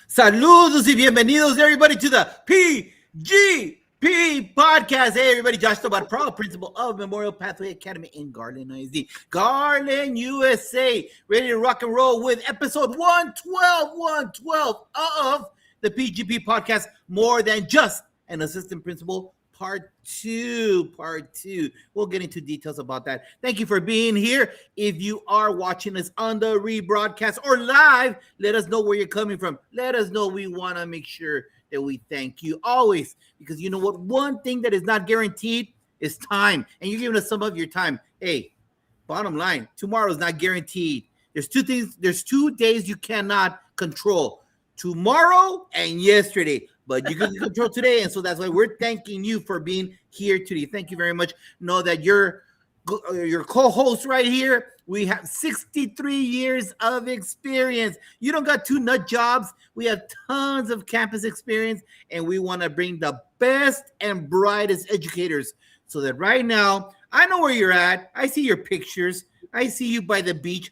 Saludos y bienvenidos, everybody, to the PGP podcast. Hey, everybody, Josh Tobar, proud principal of Memorial Pathway Academy in Garland, ISD, Garland, USA, ready to rock and roll with episode 112 of the PGP podcast, More Than Just an Assistant Principal. Part two. We'll get into details about that. Thank you for being here. If you are watching us on the rebroadcast or live, let us know where you're coming from. Let us know. We want to make sure that we thank you always, because you know what? One thing that is not guaranteed is time, and you're giving us some of your time. Hey, bottom line, tomorrow is not guaranteed. There's two things. There's 2 days you cannot control: tomorrow and yesterday. But you can control today, and so that's why we're thanking you for being here today. Thank you very much. Know that your co-host right here, we have 63 years of experience. You don't got 2 nut jobs. We have tons of campus experience, and we want to bring the best and brightest educators. So that right now, I know where you're at. I see your pictures. I see you by the beach.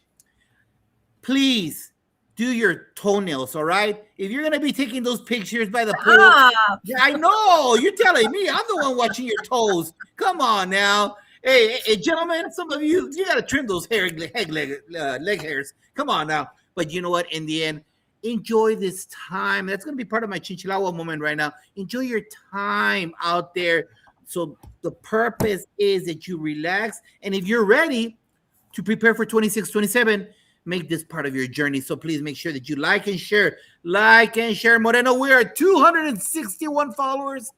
Please do your toenails, all right? If you're going to be taking those pictures by the pool, yeah, I know. You're telling me. I'm the one watching your toes. Come on now. Hey, gentlemen, some of you got to trim those leg hairs. Come on now. But you know what? In the end, enjoy this time. That's going to be part of my Chinchilagua moment right now. Enjoy your time out there. So the purpose is that you relax. And if you're ready to prepare for 26, 27, make this part of your journey. So please make sure that you like and share. Moreno, we are 261 followers.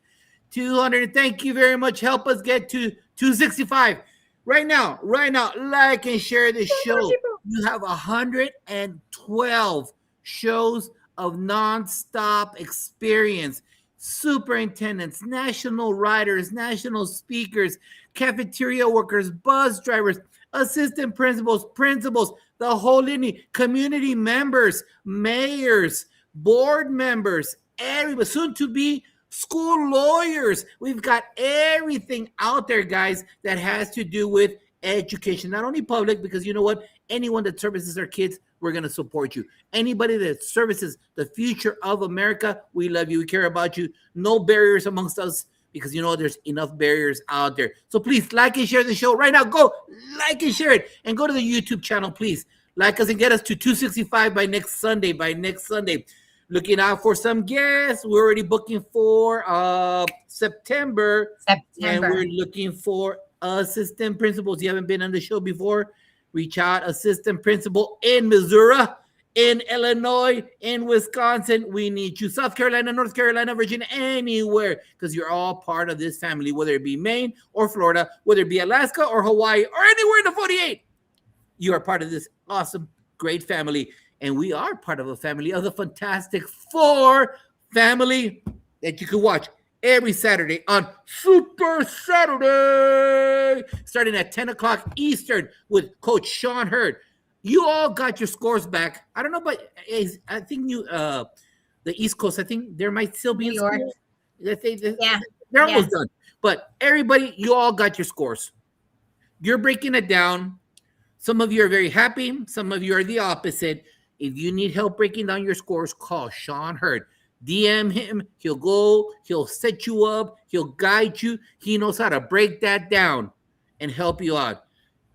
200. Thank you very much. Help us get to 265. Right now, like and share this show. You have 112 shows of nonstop experience. Superintendents, national writers, national speakers, cafeteria workers, bus drivers, assistant principals, the whole litany, community members, mayors, board members, everybody, soon to be school lawyers. We've got everything out there, guys, that has to do with education, not only public, because you know what? Anyone that services our kids, we're going to support you. Anybody that services the future of America, we love you. We care about you. No barriers amongst us, because you know there's enough barriers out there. So please like and share the show right now. Go like and share it, and go to the YouTube channel, please. Like us and get us to 265 by next Sunday. Looking out for some guests. We're already booking for September. And we're looking for assistant principals. You haven't been on the show before, reach out. Assistant principal in Missouri, in Illinois, in Wisconsin. We need you. South Carolina, North Carolina, Virginia, anywhere, because you're all part of this family, whether it be Maine or Florida, whether it be Alaska or Hawaii or anywhere in the 48. You are part of this awesome, great family. And we are part of a family of the Fantastic Four family that you can watch every Saturday on Super Saturday, starting at 10 o'clock Eastern with Coach Sean Hurd. You all got your scores back. I don't know, but I think the East Coast, I think there might still be in school. They're almost done. But everybody, you all got your scores. You're breaking it down. Some of you are very happy. Some of you are the opposite. If you need help breaking down your scores, call Sean Hurd. DM him. He'll go. He'll set you up. He'll guide you. He knows how to break that down and help you out.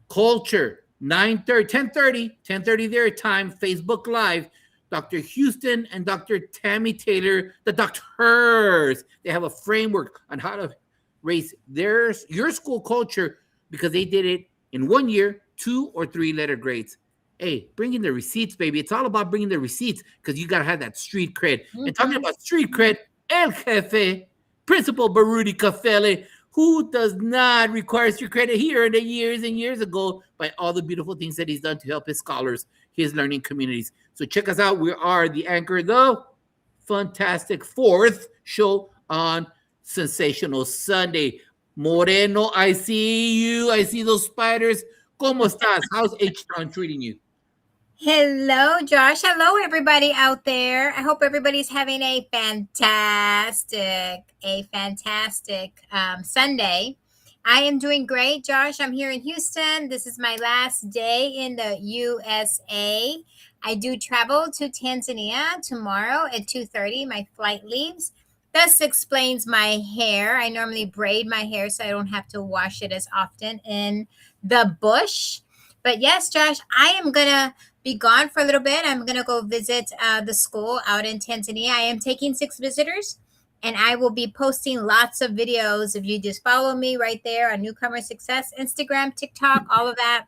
Culture, 10:30 their time, Facebook Live. Dr. Houston and Dr. Tammy Taylor, the doctors, they have a framework on how to raise your school culture, because they did it in 1 year, 2 or 3 letter grades. Hey, bring in the receipts, baby. It's all about bringing the receipts, because you got to have that street cred. Mm-hmm. And talking about street cred, El Jefe, Principal Baruti Cafele, who does not require street credit here in the years and years ago by all the beautiful things that he's done to help his scholars, his learning communities. So check us out. We are the anchor, the Fantastic Fourth show on Sensational Sunday. Moreno, I see you. I see those spiders. ¿Cómo estás? How's H-Town treating you? Hello, Josh. Hello, everybody out there. I hope everybody's having a fantastic Sunday. I am doing great, Josh. I'm here in Houston. This is my last day in the USA. I do travel to Tanzania tomorrow at 2:30. My flight leaves. This explains my hair. I normally braid my hair so I don't have to wash it as often in the bush. But yes, Josh, I am going to be gone for a little bit. I'm going to go visit the school out in Tanzania. I am taking 6 visitors, and I will be posting lots of videos. If you just follow me right there on Newcomer Success, Instagram, TikTok, all of that.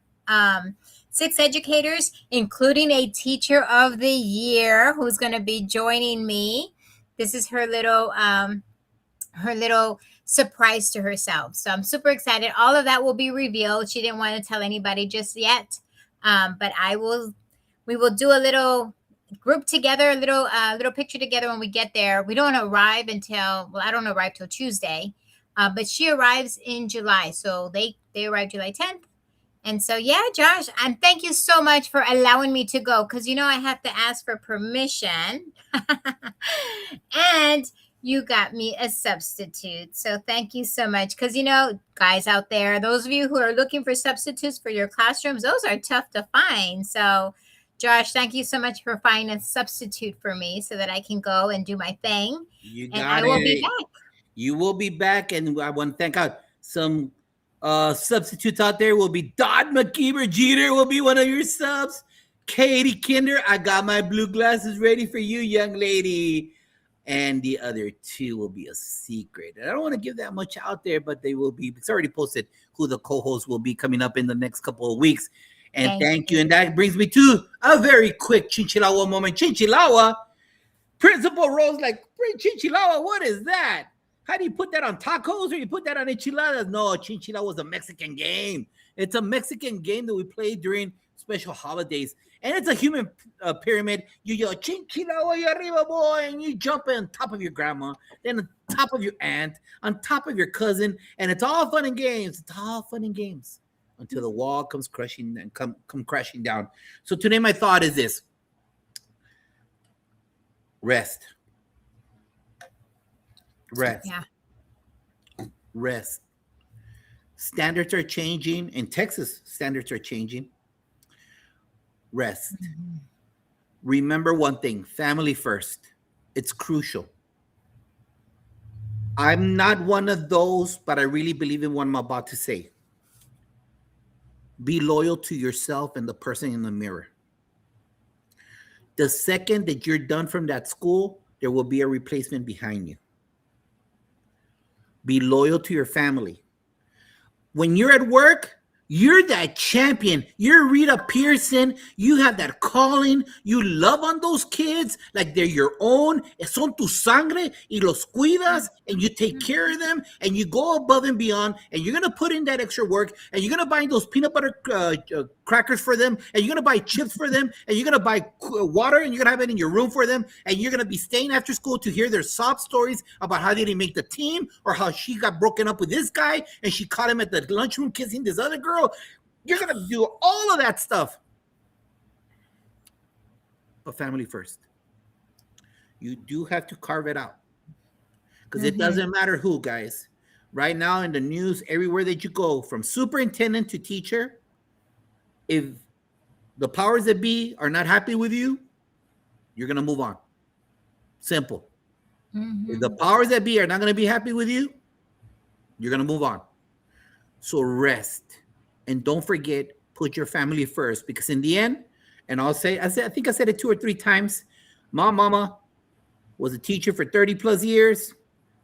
6 educators, including a teacher of the year who's going to be joining me. This is her little surprise to herself. So I'm super excited. All of that will be revealed. She didn't want to tell anybody just yet. But we will do a little group together, a little picture together when we get there. We don't arrive until, well, I don't arrive till Tuesday. But she arrives in July. So they arrive July 10th. And so, yeah, Josh, and thank you so much for allowing me to go, because, I have to ask for permission. And you got me a substitute. So thank you so much. Because, guys out there, those of you who are looking for substitutes for your classrooms, those are tough to find. So, Josh, thank you so much for finding a substitute for me so that I can go and do my thing. You got and I it. will be back. You will be back. And I want to thank out some substitutes out there. Will be Dodd McKeever Jeter will be one of your subs. Katie Kinder, I got my blue glasses ready for you, young lady. And the other 2 will be a secret. And I don't want to give that much out there, but they will be. It's already posted who the co-hosts will be coming up in the next couple of weeks. And thank you. And that brings me to a very quick Chinchilawa moment. Chinchilawa, Principal Rose, like, Chinchilawa, what is that? How do you put that on tacos or you put that on enchiladas? No, Chinchilla was a Mexican game. It's a Mexican game that we play during special holidays. And it's a human pyramid. You yell, Chinchilla, y arriba, boy. And you jump on top of your grandma, then on top of your aunt, on top of your cousin. And it's all fun and games. It's all fun and games until the wall comes crashing and come crashing down. So today my thought is this. Rest. Rest. Standards are changing. In Texas, standards are changing. Rest. Mm-hmm. Remember one thing, family first. It's crucial. I'm not one of those, but I really believe in what I'm about to say. Be loyal to yourself and the person in the mirror. The second that you're done from that school, there will be a replacement behind you. Be loyal to your family. When you're at work, you're that champion. You're Rita Pearson. You have that calling. You love on those kids like they're your own. Son tu sangre y los cuidas, and you take care of them, and you go above and beyond, and you're going to put in that extra work, and you're going to buy those peanut butter crackers for them, and you're going to buy chips for them, and you're going to buy water, and you're going to have it in your room for them, and you're going to be staying after school to hear their sob stories about how they didn't make the team or how she got broken up with this guy, and she caught him at the lunchroom kissing this other girl. You're going to do all of that stuff. But family first. You do have to carve it out. Because it doesn't matter who, guys. Right now in the news, everywhere that you go, from superintendent to teacher, if the powers that be are not happy with you, you're going to move on. Simple. If the powers that be are not going to be happy with you, you're going to move on. So rest. And don't forget, put your family first. Because in the end, and I think I said it 2 or 3 times, my mama was a teacher for 30 plus years,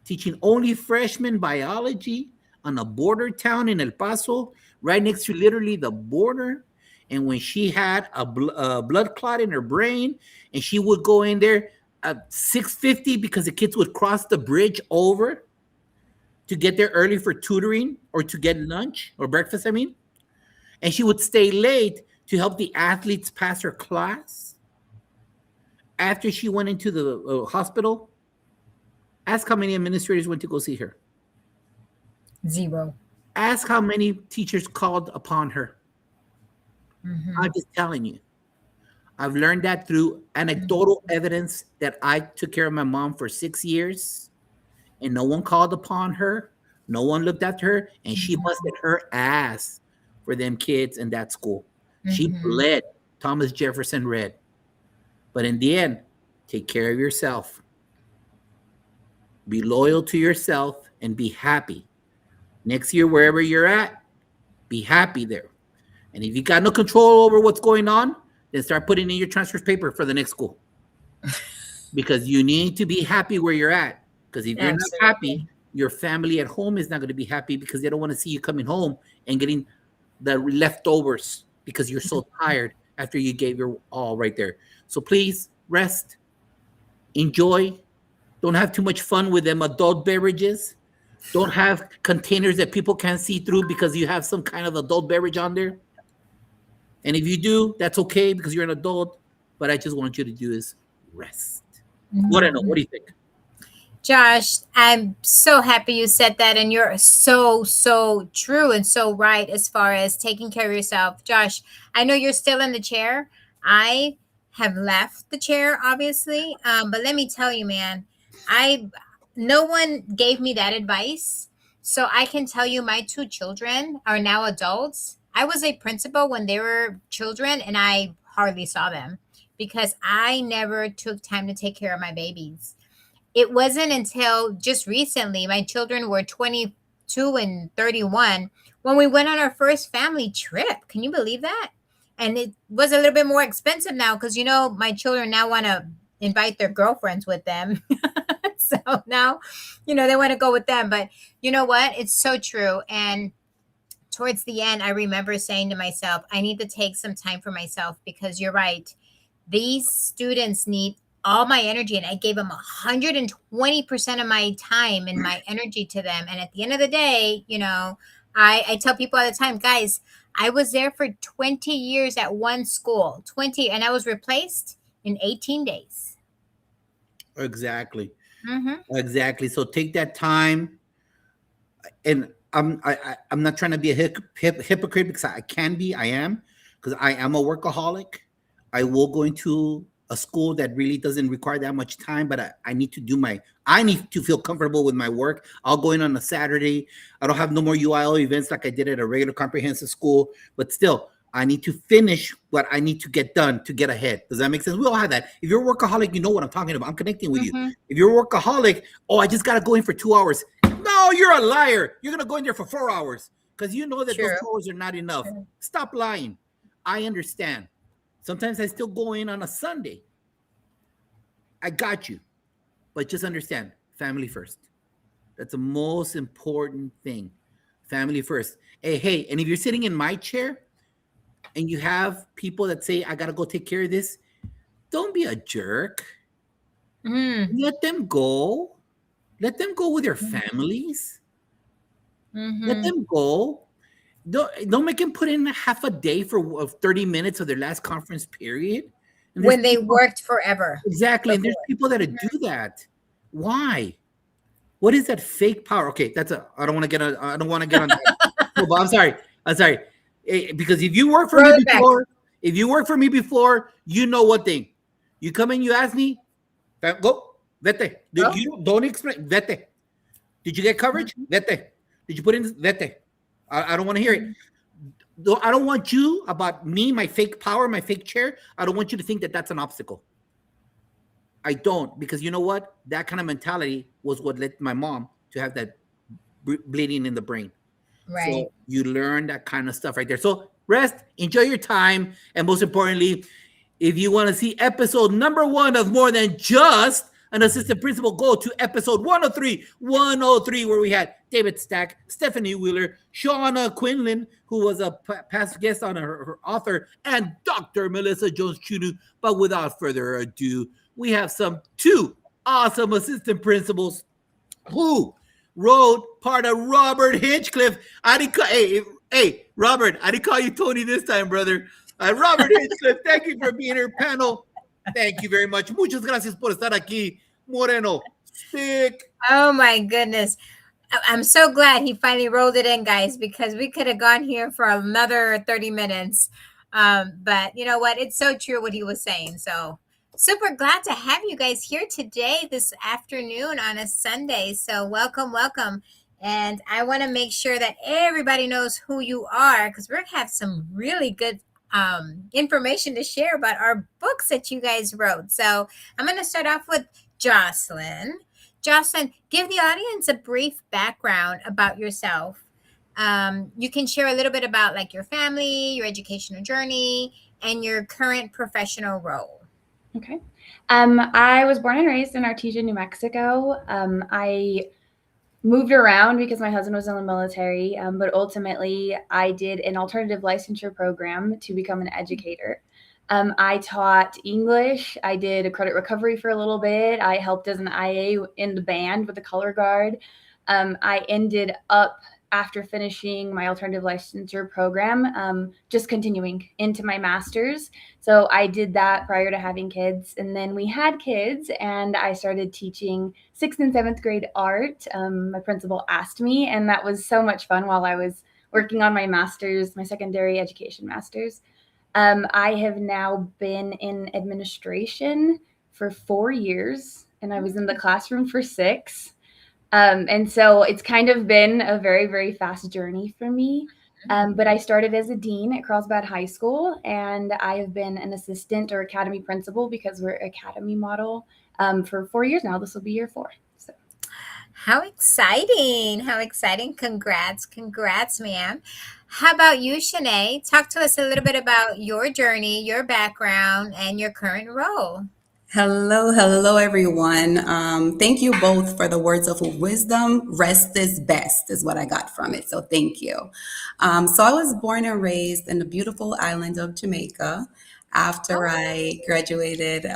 teaching only freshman biology on a border town in El Paso, right next to literally the border. And when she had a blood clot in her brain, and she would go in there at 6:50 because the kids would cross the bridge over to get there early for tutoring or to get lunch or breakfast, and she would stay late to help the athletes pass her class. After she went into the hospital, ask how many administrators went to go see her. 0. Ask how many teachers called upon her. I'm just telling you. I've learned that through anecdotal evidence that I took care of my mom for 6 years, and no one called upon her. No one looked after her, and she busted her ass for them kids in that school. She bled. Thomas Jefferson read. But in the end, take care of yourself. Be loyal to yourself and be happy. Next year, wherever you're at, be happy there. And if you got no control over what's going on, then start putting in your transfer paper for the next school. Because you need to be happy where you're at. Because if you're not happy, your family at home is not going to be happy because they don't want to see you coming home and getting the leftovers because you're so tired after you gave your all right there. So please rest, enjoy. Don't have too much fun with them adult beverages. Don't have containers that people can't see through because you have some kind of adult beverage on there. And if you do, that's okay because you're an adult. But I just want you to do is rest. What I know. What do you think? Josh, I'm so happy you said that. And you're so, so true and so right as far as taking care of yourself. Josh, I know you're still in the chair. I have left the chair, obviously. But let me tell you, man, no one gave me that advice. So I can tell you my two children are now adults. I was a principal when they were children and I hardly saw them because I never took time to take care of my babies. It wasn't until just recently, my children were 22 and 31, when we went on our first family trip. Can you believe that? And it was a little bit more expensive now because, my children now want to invite their girlfriends with them. So now, they want to go with them. But you know what? It's so true. And towards the end, I remember saying to myself, I need to take some time for myself because you're right. These students need all my energy, and I gave them 120% of my time and my energy to them. And at the end of the day, I tell people all the time, guys, I was there for 20 years at one school, 20, and I was replaced in 18 days. Exactly. Mm-hmm. Exactly. So take that time. And I'm not trying to be a hypocrite because I can be. I am, because I am a workaholic. I will go into a school that really doesn't require that much time, but I need to I need to feel comfortable with my work. I'll go in on a Saturday. I don't have no more UIL events like I did at a regular comprehensive school, but still, I need to finish what I need to get done to get ahead. Does that make sense? We all have that. If you're a workaholic, you know what I'm talking about. I'm connecting with you. If you're a workaholic, I just got to go in for 2 hours. No, you're a liar. You're going to go in there for 4 hours because you know that those 2 hours are not enough. Stop lying. I understand. Sometimes I still go in on a Sunday. I got you. But just understand, family first. That's the most important thing. Family first. Hey, and if you're sitting in my chair and you have people that say, I got to go take care of this, don't be a jerk. Let them go. Let them go with their families. Let them go. Don't make them put in half a day for 30 minutes of their last conference period. When they worked forever. Exactly. And there's people that do that. Why? What is that fake power? Okay, I don't want to get on that. No, but I'm sorry. Because if you work for me before, you know what thing. You come in, you ask me, go, vete. You don't explain, vete. Did you get coverage? Vete. Did you put in, vete. I don't want to hear it. I don't want you, about me, my fake power, my fake chair, I don't want you to think that that's an obstacle. I don't, because you know what? That kind of mentality was what led my mom to have that bleeding in the brain. Right. So you learn that kind of stuff right there. So rest, enjoy your time, and most importantly, if you want to see episode number 1 of More Than Just an Assistant Principal, go to episode 103, where we had David Stack, Stephanie Wheeler, Shauna Quinlan, who was a past guest on her author, and Dr. Melissa Jones-Chunu. But without further ado, we have 2 awesome assistant principals who wrote part of Robert Hinchcliffe. Hey, Robert, I didn't call you Tony this time, brother. Robert Hinchcliffe, thank you for being here, panel. Thank you very much. Muchas gracias por estar aquí, Moreno. Stick. Oh, my goodness. I'm so glad he finally rolled it in, guys, because we could have gone here for another 30 minutes. But you know what? It's so true what he was saying. So super glad to have you guys here today, this afternoon on a Sunday. So welcome. And I want to make sure that everybody knows who you are, because we're going to have some really good information to share about our books that you guys wrote. So I'm going to start off with Jocelyn. Jocelyn, give the audience a brief background about yourself. You can share a little bit about like your family, your educational journey, and your current professional role. Okay. I was born and raised in Artesia, New Mexico. I moved around because my husband was in the military, but ultimately I did an alternative licensure program to become an educator. I taught English. I did a credit recovery for a little bit. I helped as an IA in the band with the color guard. I ended up, after finishing my alternative licensure program, just continuing into my master's. So I did that prior to having kids. And then we had kids and I started teaching 6th and 7th grade art. My principal asked me, and that was so much fun while I was working on my master's, my secondary education master's. I have now been in administration for 4 years, and I was in the classroom for 6. And so it's kind of been a very, very fast journey for me. But I started as a dean at Carlsbad High School, and I have been an assistant or academy principal because we're academy model for 4 years now. This will be year 4. So. How exciting. How exciting. Congrats. Congrats, ma'am. How about you, Shanae? Talk to us a little bit about your journey, your background, and your current role. Hello, everyone. Thank you both for the words of wisdom. Rest is best is what I got from it. So thank you. So I was born and raised in the beautiful island of Jamaica. After I graduated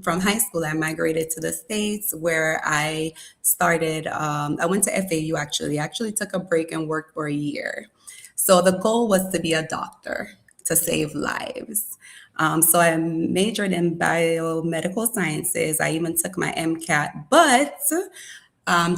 from high school, I migrated to the States where I started, I went to FAU actually. I actually took a break and worked for a year. So the goal was to be a doctor to save lives. So I majored in biomedical sciences. I even took my MCAT, but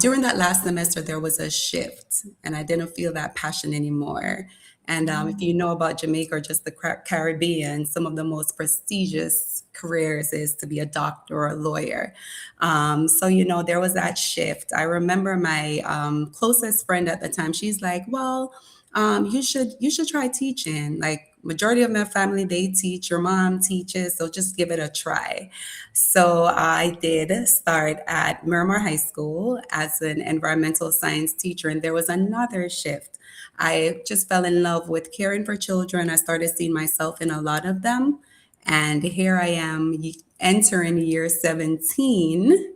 during that last semester, there was a shift and I didn't feel that passion anymore. And if you know about Jamaica or just the Caribbean, some of the most prestigious careers is to be a doctor or a lawyer. So, there was that shift. I remember my closest friend at the time, she's like, well, you should try teaching. Like majority of my family, they teach, your mom teaches, so just give it a try. So I did start at Miramar High School as an environmental science teacher, and there was another shift. I just fell in love with caring for children. I started seeing myself in a lot of them. And here I am entering year 17.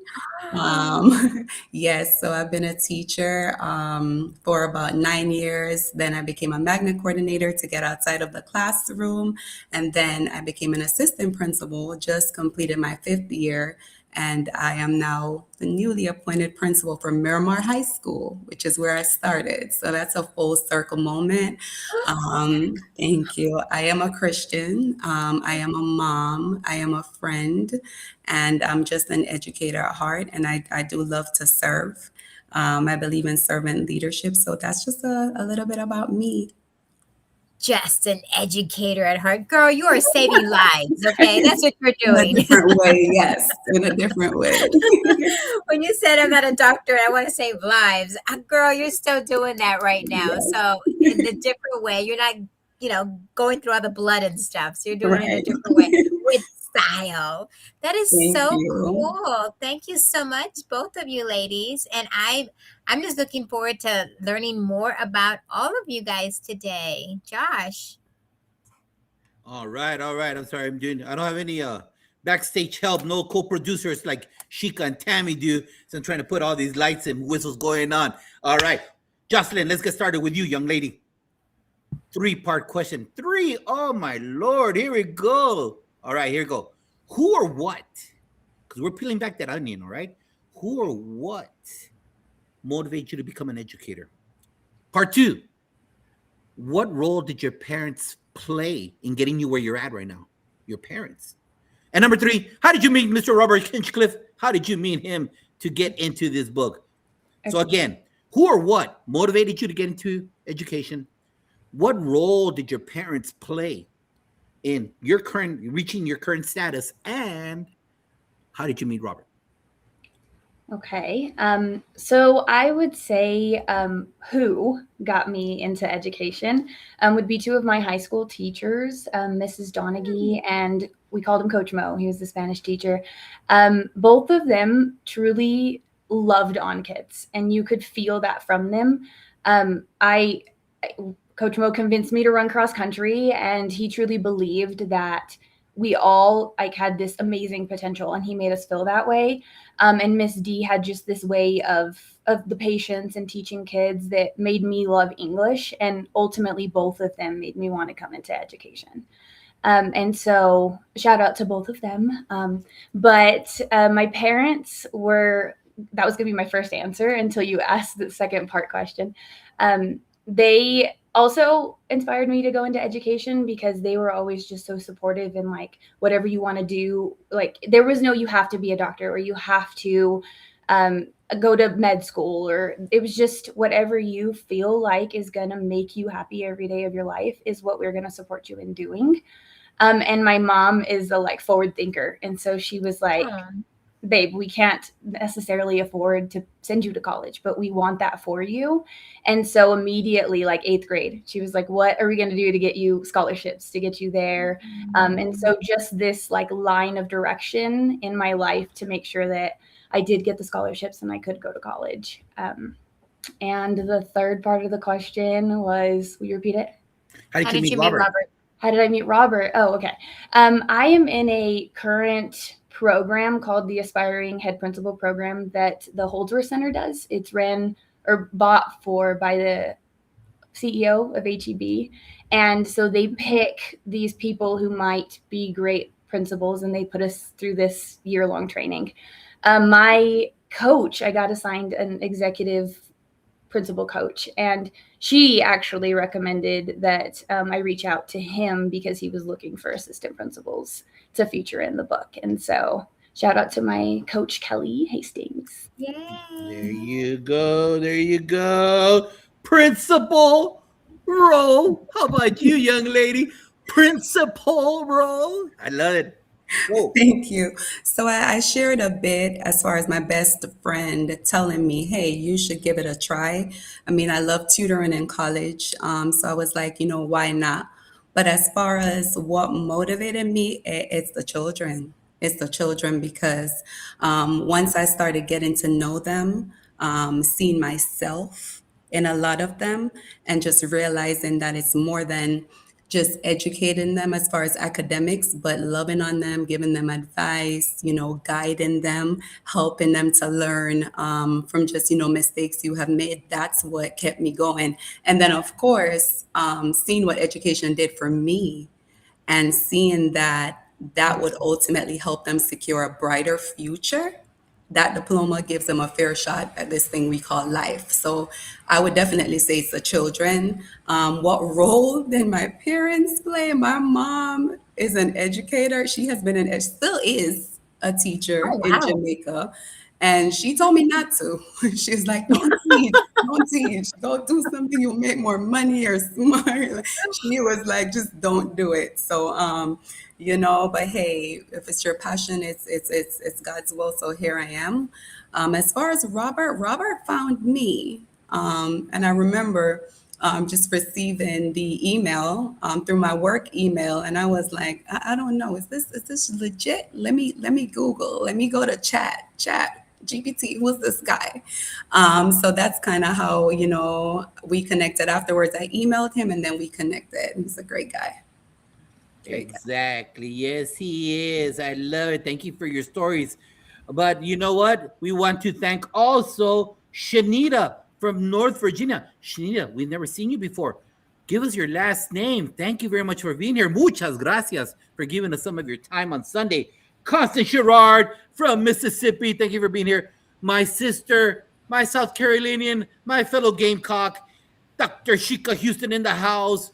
Yes, so I've been a teacher for about 9 years. Then I became a magnet coordinator to get outside of the classroom. And then I became an assistant principal, just completed my 5th year. And I am now the newly appointed principal for Miramar High School, which is where I started. So that's a full circle moment. Thank you. I am a Christian. I am a mom. I am a friend. And I'm just an educator at heart. And I do love to serve. I believe in servant leadership. So that's just a little bit about me. Just an educator at heart. Girl, you are saving lives, okay? That's what you're In a doing. different way, yes. In a different way. When you said I'm not a doctor and I want to save lives, girl, you're still doing that right now. Yes. So in a different way, you're not, going through all the blood and stuff. So you're doing it in a Right. different way with style. That is Thank so you. cool. Thank you so much, both of you ladies. And I'm just looking forward to learning more about all of you guys today. Josh. All right. I'm sorry. I don't have any backstage help, no co-producers like Shika and Tammy do. So I'm trying to put all these lights and whistles going on. All right. Jocelyn, let's get started with you, young lady. 3-part question. 3. Oh my Lord. Here we go. All right, here we go. Who or what? Because we're peeling back that onion, all right? Who or what motivates you to become an educator? Part 2. What role did your parents play in getting you where you're at right now? Your parents. And number 3, how did you meet Mr. Robert Hinchcliffe? How did you meet him to get into this book? So again, who or what motivated you to get into education? What role did your parents play in reaching your current status? And how did you meet Robert? Okay. So I would say who got me into education would be two of my high school teachers, Mrs. Donaghy, and we called him Coach Mo. He was the Spanish teacher. Both of them truly loved on kids, and you could feel that from them. I Coach Mo convinced me to run cross country, and he truly believed that we all like had this amazing potential, and he made us feel that way. And Miss D had just this way of the patience and teaching kids that made me love English, and ultimately both of them made me want to come into education. And so shout out to both of them. But my parents were, that was going to be my first answer until you asked the second part question. They also inspired me to go into education because they were always just so supportive in like whatever you want to do. Like there was no, you have to be a doctor or you have to go to med school, or it was just whatever you feel like is going to make you happy every day of your life is what we're going to support you in doing. And my mom is a like forward thinker. And so she was like, babe, we can't necessarily afford to send you to college, but we want that for you. And so immediately, like 8th grade, she was like, what are we going to do to get you scholarships, to get you there? And so just this like line of direction in my life to make sure that I did get the scholarships and I could go to college. And the third part of the question was, will you repeat it? How did you meet Robert? How did I meet Robert? Oh, okay. I am in a current program called the Aspiring Head Principal Program that the Holdsworth Center does. It's ran or bought for by the CEO of HEB. And so they pick these people who might be great principals and they put us through this year-long training. My coach, I got assigned an executive principal coach, and she actually recommended that I reach out to him because he was looking for assistant principals to feature in the book. And so shout out to my coach, Kelly Hastings. Yay. There you go. There you go. Principal role. How about you, young lady? Principal role. I love it. Whoa. Thank you. So I shared a bit as far as my best friend telling me, hey, you should give it a try. I mean, I love tutoring in college. So I was like, why not? But as far as what motivated me, it's the children. It's the children because once I started getting to know them, seeing myself in a lot of them, and just realizing that it's more than just educating them as far as academics, but loving on them, giving them advice, guiding them, helping them to learn from just, mistakes you have made. That's what kept me going. And then, of course, seeing what education did for me and seeing that would ultimately help them secure a brighter future. That diploma gives them a fair shot at this thing we call life. So I would definitely say it's the children. What role did my parents play? My mom is an educator. She has been still is a teacher in Jamaica. And she told me not to. She's like, don't teach, don't do something you'll make more money or smart. She was like, just don't do it. So, but hey, if it's your passion, it's God's will. So here I am. As far as Robert found me. And I remember just receiving the email through my work email. And I was like, I don't know, is this legit? Let me Google, let me go to chat GPT, who's this guy? So that's kind of how, we connected afterwards. I emailed him and then we connected. He's a great guy. Exactly. Yes, he is. I love it. Thank you for your stories. But you know what? We want to thank also Shanita from North Virginia. Shanita, we've never seen you before. Give us your last name. Thank you very much for being here. Muchas gracias for giving us some of your time on Sunday. Constance Sherrard from Mississippi. Thank you for being here. My sister, my South Carolinian, my fellow Gamecock, Dr. Shika Houston in the house.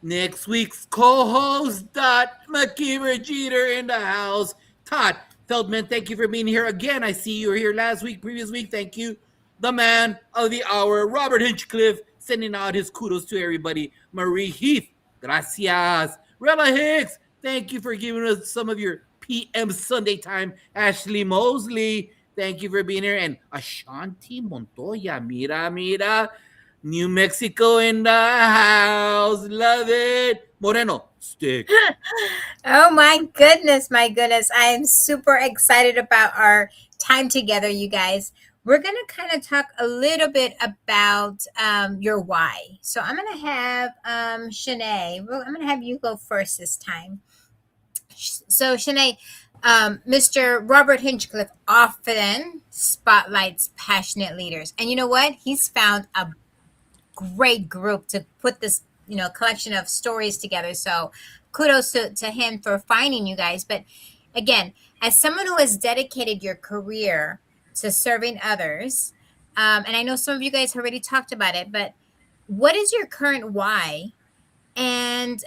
Next week's co-host, Dot McKeever Jeter in the house. Todd Feldman, thank you for being here again. I see you were here last week, previous week. Thank you. The man of the hour, Robert Hinchcliffe, sending out his kudos to everybody. Marie Heath, gracias. Rella Hicks, thank you for giving us some of your PM Sunday time. Ashley Mosley, Thank you for being here. And Ashanti Montoya, mira, New Mexico in the house. Love it. Moreno, stick. Oh my goodness, my goodness. I am super excited about our time together, you guys. We're going to kind of talk a little bit about your why. So I'm going to have Shanae, well, I'm going to have you go first this time. So, Shanae, Mr. Robert Hinchcliffe often spotlights passionate leaders. And you know what? He's found a great group to put this, collection of stories together. So kudos to him for finding you guys. But again, as someone who has dedicated your career to serving others, and I know some of you guys already talked about it, but what is your current why? And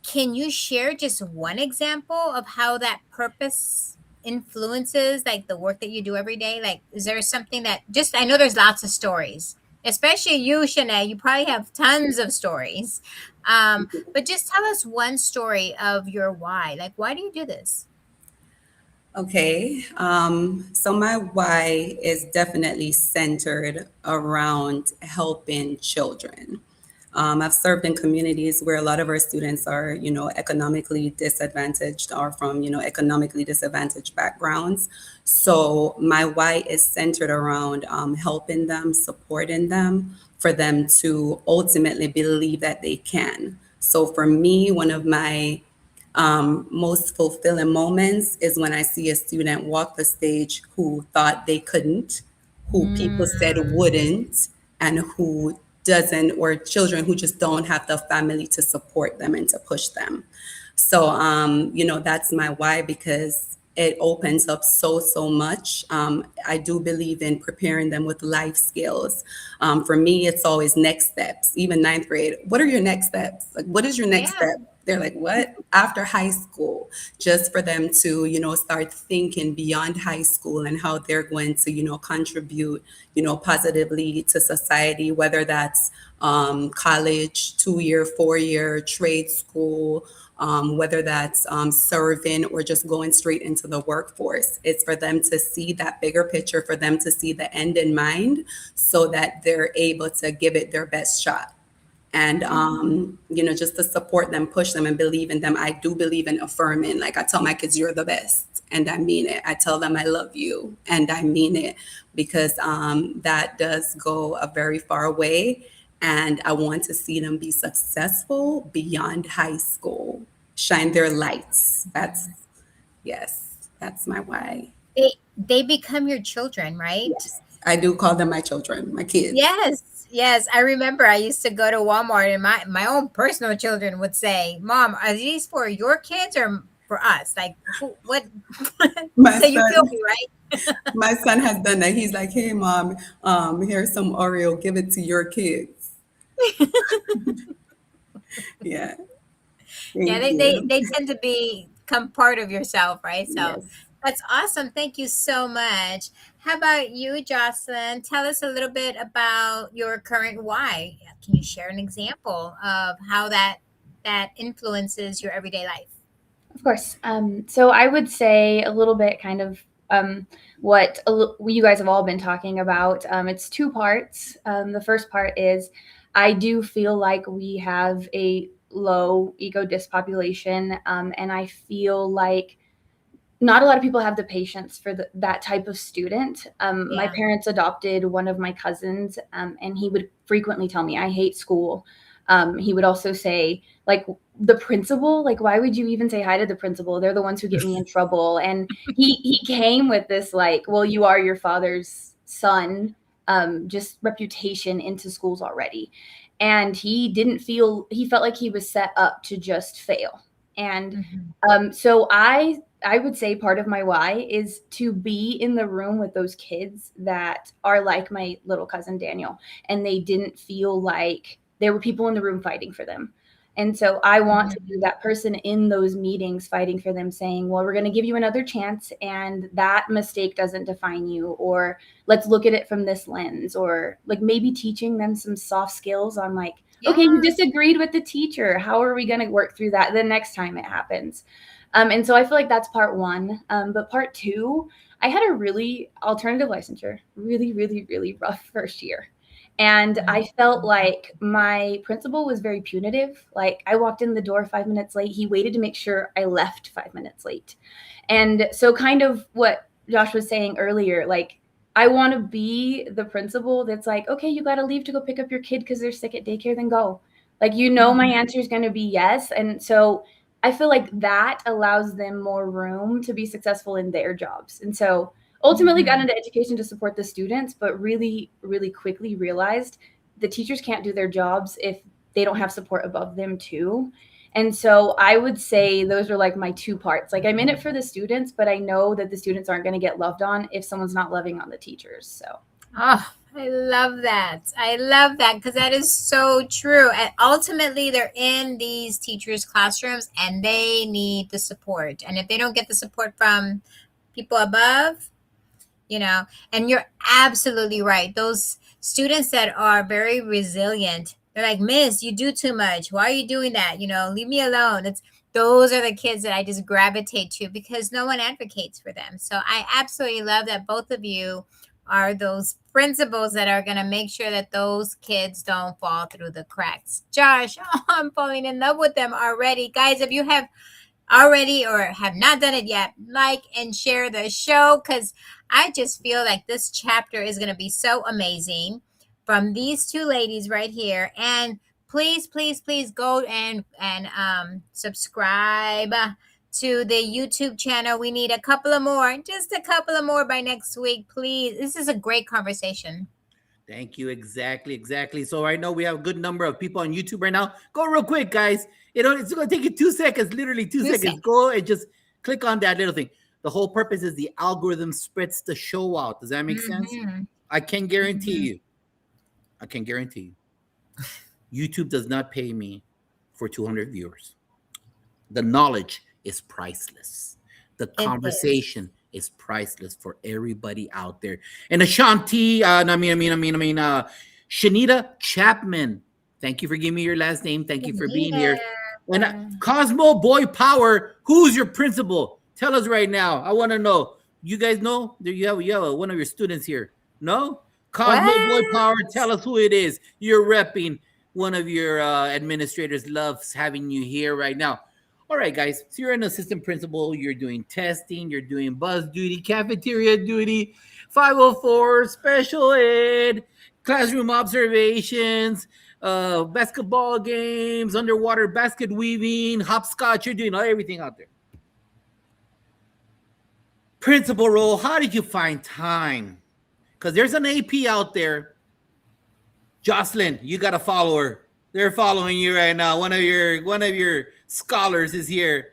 can you share just one example of how that purpose influences like the work that you do every day? Like, is there something that just, I know there's lots of stories, especially you, Shanae, you probably have tons of stories. But just tell us one story of your why. Like, why do you do this? Okay, so my why is definitely centered around helping children. I've served in communities where a lot of our students are, economically disadvantaged or from, economically disadvantaged backgrounds. So my why is centered around helping them, supporting them, for them to ultimately believe that they can. So for me, one of my most fulfilling moments is when I see a student walk the stage who thought they couldn't, who people said wouldn't, and who doesn't, or children who just don't have the family to support them and to push them. So, that's my why, because it opens up so much. I do believe in preparing them with life skills. For me, it's always next steps. Even ninth grade, what are your next steps? Like, what is your next Yeah. step? They're like, what? After high school, just for them to, start thinking beyond high school and how they're going to, contribute, positively to society, whether that's college, 2-year, 4-year, trade school, whether that's serving or just going straight into the workforce. It's for them to see that bigger picture, for them to see the end in mind so that they're able to give it their best shot. And, just to support them, push them, and believe in them. I do believe in affirming. Like, I tell my kids, you're the best. And I mean it. I tell them I love you. And I mean it, because that does go a very far way. And I want to see them be successful beyond high school, shine their lights. That's my why. They become your children, right? Yes. I do call them my children, my kids. Yes, I remember I used to go to Walmart and my own personal children would say, "Mom, are these for your kids or for us?" Like, what? My So you son- feel me, right? My son has done that. He's like, hey, mom, here's some Oreo. Give it to your kids. Yeah. Yeah, Thank they you. tend to become part of yourself, right? So Yes. that's awesome. Thank you so much. How about you, Jocelyn? Tell us a little bit about your current why. Can you share an example of how that influences your everyday life? Of course. So I would say a little bit kind of what you guys have all been talking about. It's two parts. The first part is I do feel like we have a low ego dispopulation, and I feel like not a lot of people have the patience for that type of student. My Yeah. parents adopted one of my cousins, and he would frequently tell me, I hate school. He would also say, like, the principal, like, why would you even say hi to the principal? They're the ones who get me in trouble. And he came with this, like, well, you are your father's son, just reputation into schools already. And he felt like he was set up to just fail. And so I would say part of my why is to be in the room with those kids that are like my little cousin Daniel, and they didn't feel like there were people in the room fighting for them. And so I want to be that person in those meetings fighting for them, saying, well, we're going to give you another chance, and that mistake doesn't define you, or let's look at it from this lens, or like maybe teaching them some soft skills on like, okay, you disagreed with the teacher. How are we going to work through that the next time it happens? And so I feel like that's part one. But part two, I had a really alternative licensure, really, really, really rough first year. And I felt like my principal was very punitive. Like I walked in the door 5 minutes late. He waited to make sure I left 5 minutes late. And so kind of what Josh was saying earlier, like I want to be the principal that's like, okay, you got to leave to go pick up your kid because they're sick at daycare, then go. Like, my answer is going to be yes. And so I feel like that allows them more room to be successful in their jobs. And so ultimately got into education to support the students, but really, really quickly realized the teachers can't do their jobs if they don't have support above them too. And so I would say those are like my two parts. Like I'm in it for the students, but I know that the students aren't going to get loved on if someone's not loving on the teachers. So Oh, I love that. I love that because that is so true. And ultimately, they're in these teachers' classrooms and they need the support. And if they don't get the support from people above, and you're absolutely right. Those students that are very resilient, they're like, Miss, you do too much. Why are you doing that? Leave me alone. Those are the kids that I just gravitate to because no one advocates for them. So I absolutely love that both of you are those principals that are going to make sure that those kids don't fall through the cracks. Josh, I'm falling in love with them already. Guys, if you have already or have not done it yet, like and share the show because I just feel like this chapter is going to be so amazing from these two ladies right here. And please, please, please go and subscribe to the YouTube channel. We need a couple of more, just a couple of more by next week, please. This is a great conversation. Thank you. Exactly. So I know we have a good number of people on YouTube right now. Go real quick, guys. It's going to take you 2 seconds, literally 2 seconds. Go and just click on that little thing. The whole purpose is the algorithm spreads the show out. Does that make sense? I can guarantee you. YouTube does not pay me for 200 viewers. The knowledge is priceless. The conversation is priceless for everybody out there. And Ashanti, Shanita Chapman, thank you for giving me your last name. Thank you for being here. And Cosmo Boy Power, who's your principal? Tell us right now. I want to know. You guys know? You have one of your students here. No? Cosmo Boy Power, tell us who it is. You're repping. One of your administrators loves having you here right now. All right, guys. So you're an assistant principal. You're doing testing. You're doing bus duty, cafeteria duty, 504, special ed, classroom observations, basketball games, underwater basket weaving, hopscotch. You're doing everything out there. Principal role. How did you find time? Because there's an AP out there. Jocelyn, you got to follow her. They're following you right now. One of your scholars is here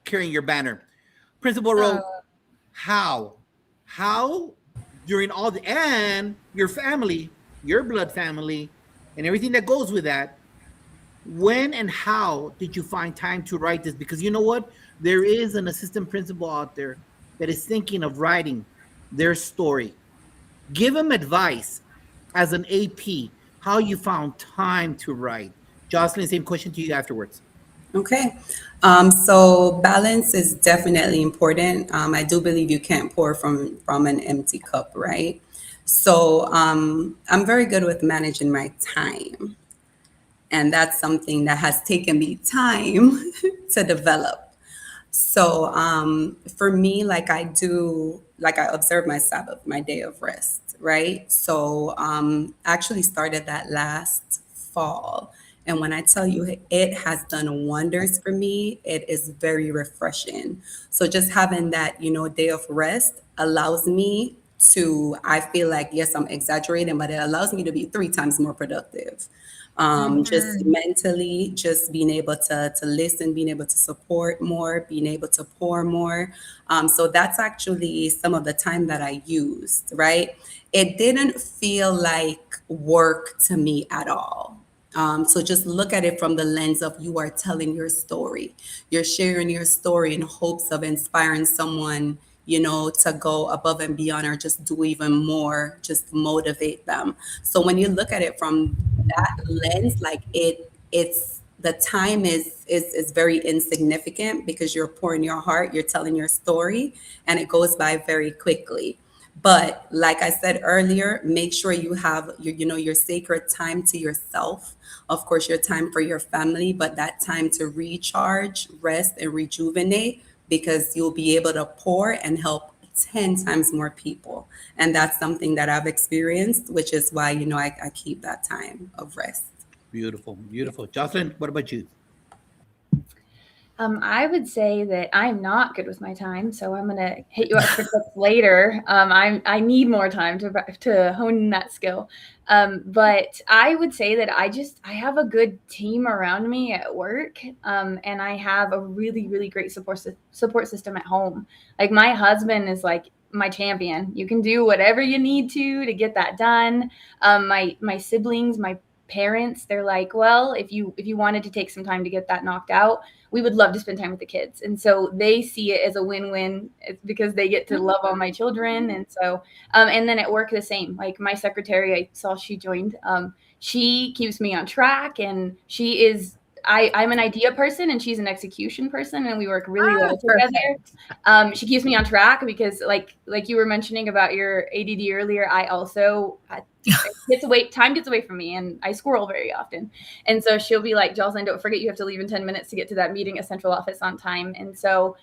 carrying your banner. Principal role, how during all the, and your family, your blood family, and everything that goes with that, when and how did you find time to write this? Because you know what? There is an assistant principal out there that is thinking of writing their story. Give them advice as an AP, how you found time to write. Jocelyn, same question to you afterwards. Okay. So balance is definitely important. I do believe you can't pour from an empty cup, right? So I'm very good with managing my time. And that's something that has taken me time to develop. So for me, I observe my Sabbath, my day of rest, right? So I actually started that last fall. And when I tell you it has done wonders for me, it is very refreshing. So just having that, day of rest allows me to, I feel like, yes, I'm exaggerating, but it allows me to be 3 times more productive. Just mentally, just being able to listen, being able to support more, being able to pour more. So that's actually some of the time that I used, right? It didn't feel like work to me at all. So just look at it from the lens of you are telling your story. You're sharing your story in hopes of inspiring someone, to go above and beyond or just do even more, just motivate them. So when you look at it from that lens, it's the time is very insignificant because you're pouring your heart, you're telling your story, and it goes by very quickly. But like I said earlier, make sure you have your sacred time to yourself. Of course, your time for your family, but that time to recharge, rest, and rejuvenate, because you'll be able to pour and help 10 times more people. And that's something that I've experienced, which is why, I keep that time of rest. Beautiful, beautiful. Jocelyn, what about you? I would say that I'm not good with my time, so I'm gonna hit you up for tips later. I need more time to hone in that skill. But I would say that I have a good team around me at work, and I have a really really great support system at home. Like my husband is like my champion. You can do whatever you need to get that done. My siblings, my parents, they're like, well, if you wanted to take some time to get that knocked out, we would love to spend time with the kids. And so they see it as a win-win. It's because they get to love all my children. And so, and then at work the same, like my secretary, I saw she joined, she keeps me on track, and I'm an idea person and she's an execution person, and we work really well together. She keeps me on track because like you were mentioning about your ADD earlier, I also time gets away from me, and I squirrel very often. And so she'll be like, Jocelyn, don't forget you have to leave in 10 minutes to get to that meeting at central office on time. And so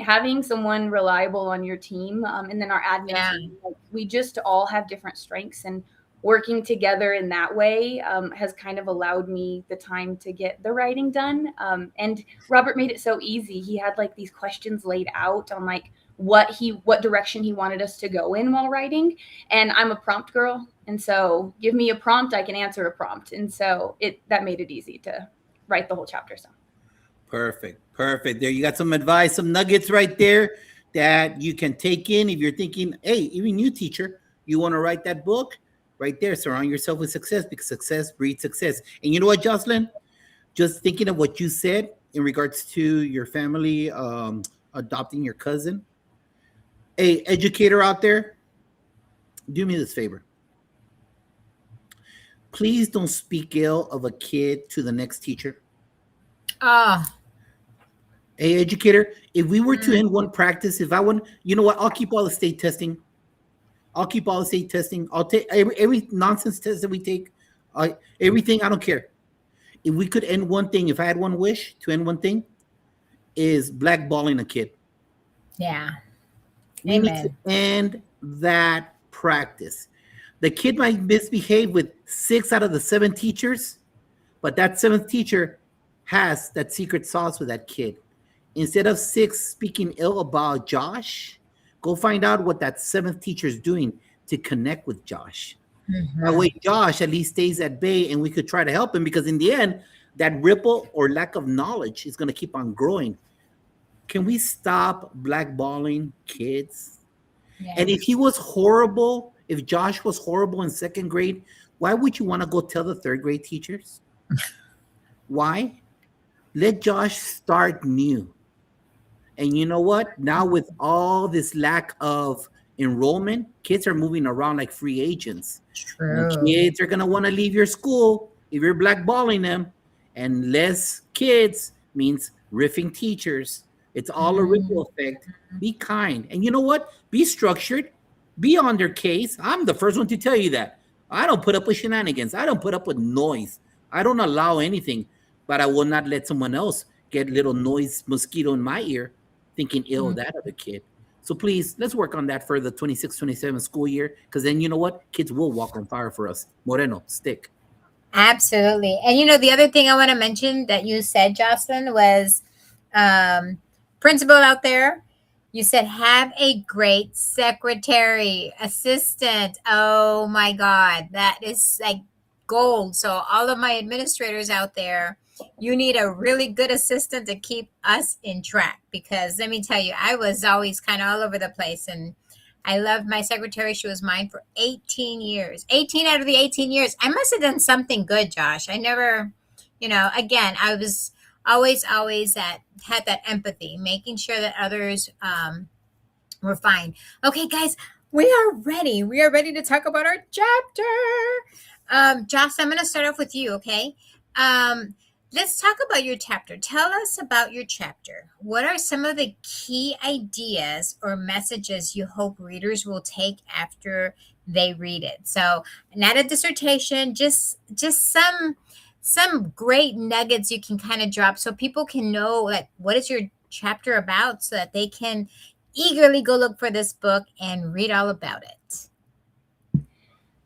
having someone reliable on your team, and then our admin team, like, we just all have different strengths, and working together in that way has kind of allowed me the time to get the writing done. And Robert made it so easy. He had like these questions laid out on like what direction he wanted us to go in while writing. And I'm a prompt girl. And so give me a prompt, I can answer a prompt. And so that made it easy to write the whole chapter. So Perfect. There you got some advice, some nuggets right there that you can take in if you're thinking, hey, even you teacher, you want to write that book right there. Surround yourself with success, because success breeds success. And you know what, Jocelyn? Just thinking of what you said in regards to your family adopting your cousin. Hey, educator out there, do me this favor. Please don't speak ill of a kid to the next teacher. Hey, educator, if we were to end one practice, if I want, you know what? I'll keep all the state testing. I'll take every nonsense test that we take. Everything, I don't care. If we could end one thing, if I had one wish to end one thing, is blackballing a kid. Yeah. We need to end that practice. The kid might misbehave with 6 out of the 7 teachers, but that 7th teacher has that secret sauce with that kid. Instead of 6 speaking ill about Josh, go find out what that 7th teacher is doing to connect with Josh. Mm-hmm. That way, Josh at least stays at bay, and we could try to help him, because in the end, that ripple or lack of knowledge is going to keep on growing. Can we stop blackballing kids? Yes. And if if Josh was horrible in 2nd grade, why would you want to go tell the 3rd grade teachers? Why? Let Josh start new. And you know what? Now with all this lack of enrollment, kids are moving around like free agents. True. And kids are going to want to leave your school if you're blackballing them. And less kids means riffing teachers. It's all a ripple effect. Be kind. And you know what? Be structured. Be on their case. I'm the first one to tell you that. I don't put up with shenanigans. I don't put up with noise. I don't allow anything. But I will not let someone else get a little noise mosquito in my ear thinking ill of that other kid. So please, let's work on that for the 26-27 school year, because then you know what? Kids will walk on fire for us. Moreno, stick. Absolutely. And the other thing I want to mention that you said, Jocelyn, was principal out there, you said have a great secretary, assistant. Oh my God, that is like gold. So all of my administrators out there, you need a really good assistant to keep us in track, because let me tell you, I was always kind of all over the place, and I loved my secretary. She was mine for 18 years. 18 out of the 18 years. I must have done something good, Josh. I never, again, I was always had that empathy, making sure that others were fine. Okay, guys, we are ready. We are ready to talk about our chapter. Josh, I'm going to start off with you, okay? Let's talk about your chapter. Tell us about your chapter. What are some of the key ideas or messages you hope readers will take after they read it? So, not a dissertation, just some great nuggets you can kind of drop so people can know like what is your chapter about so that they can eagerly go look for this book and read all about it.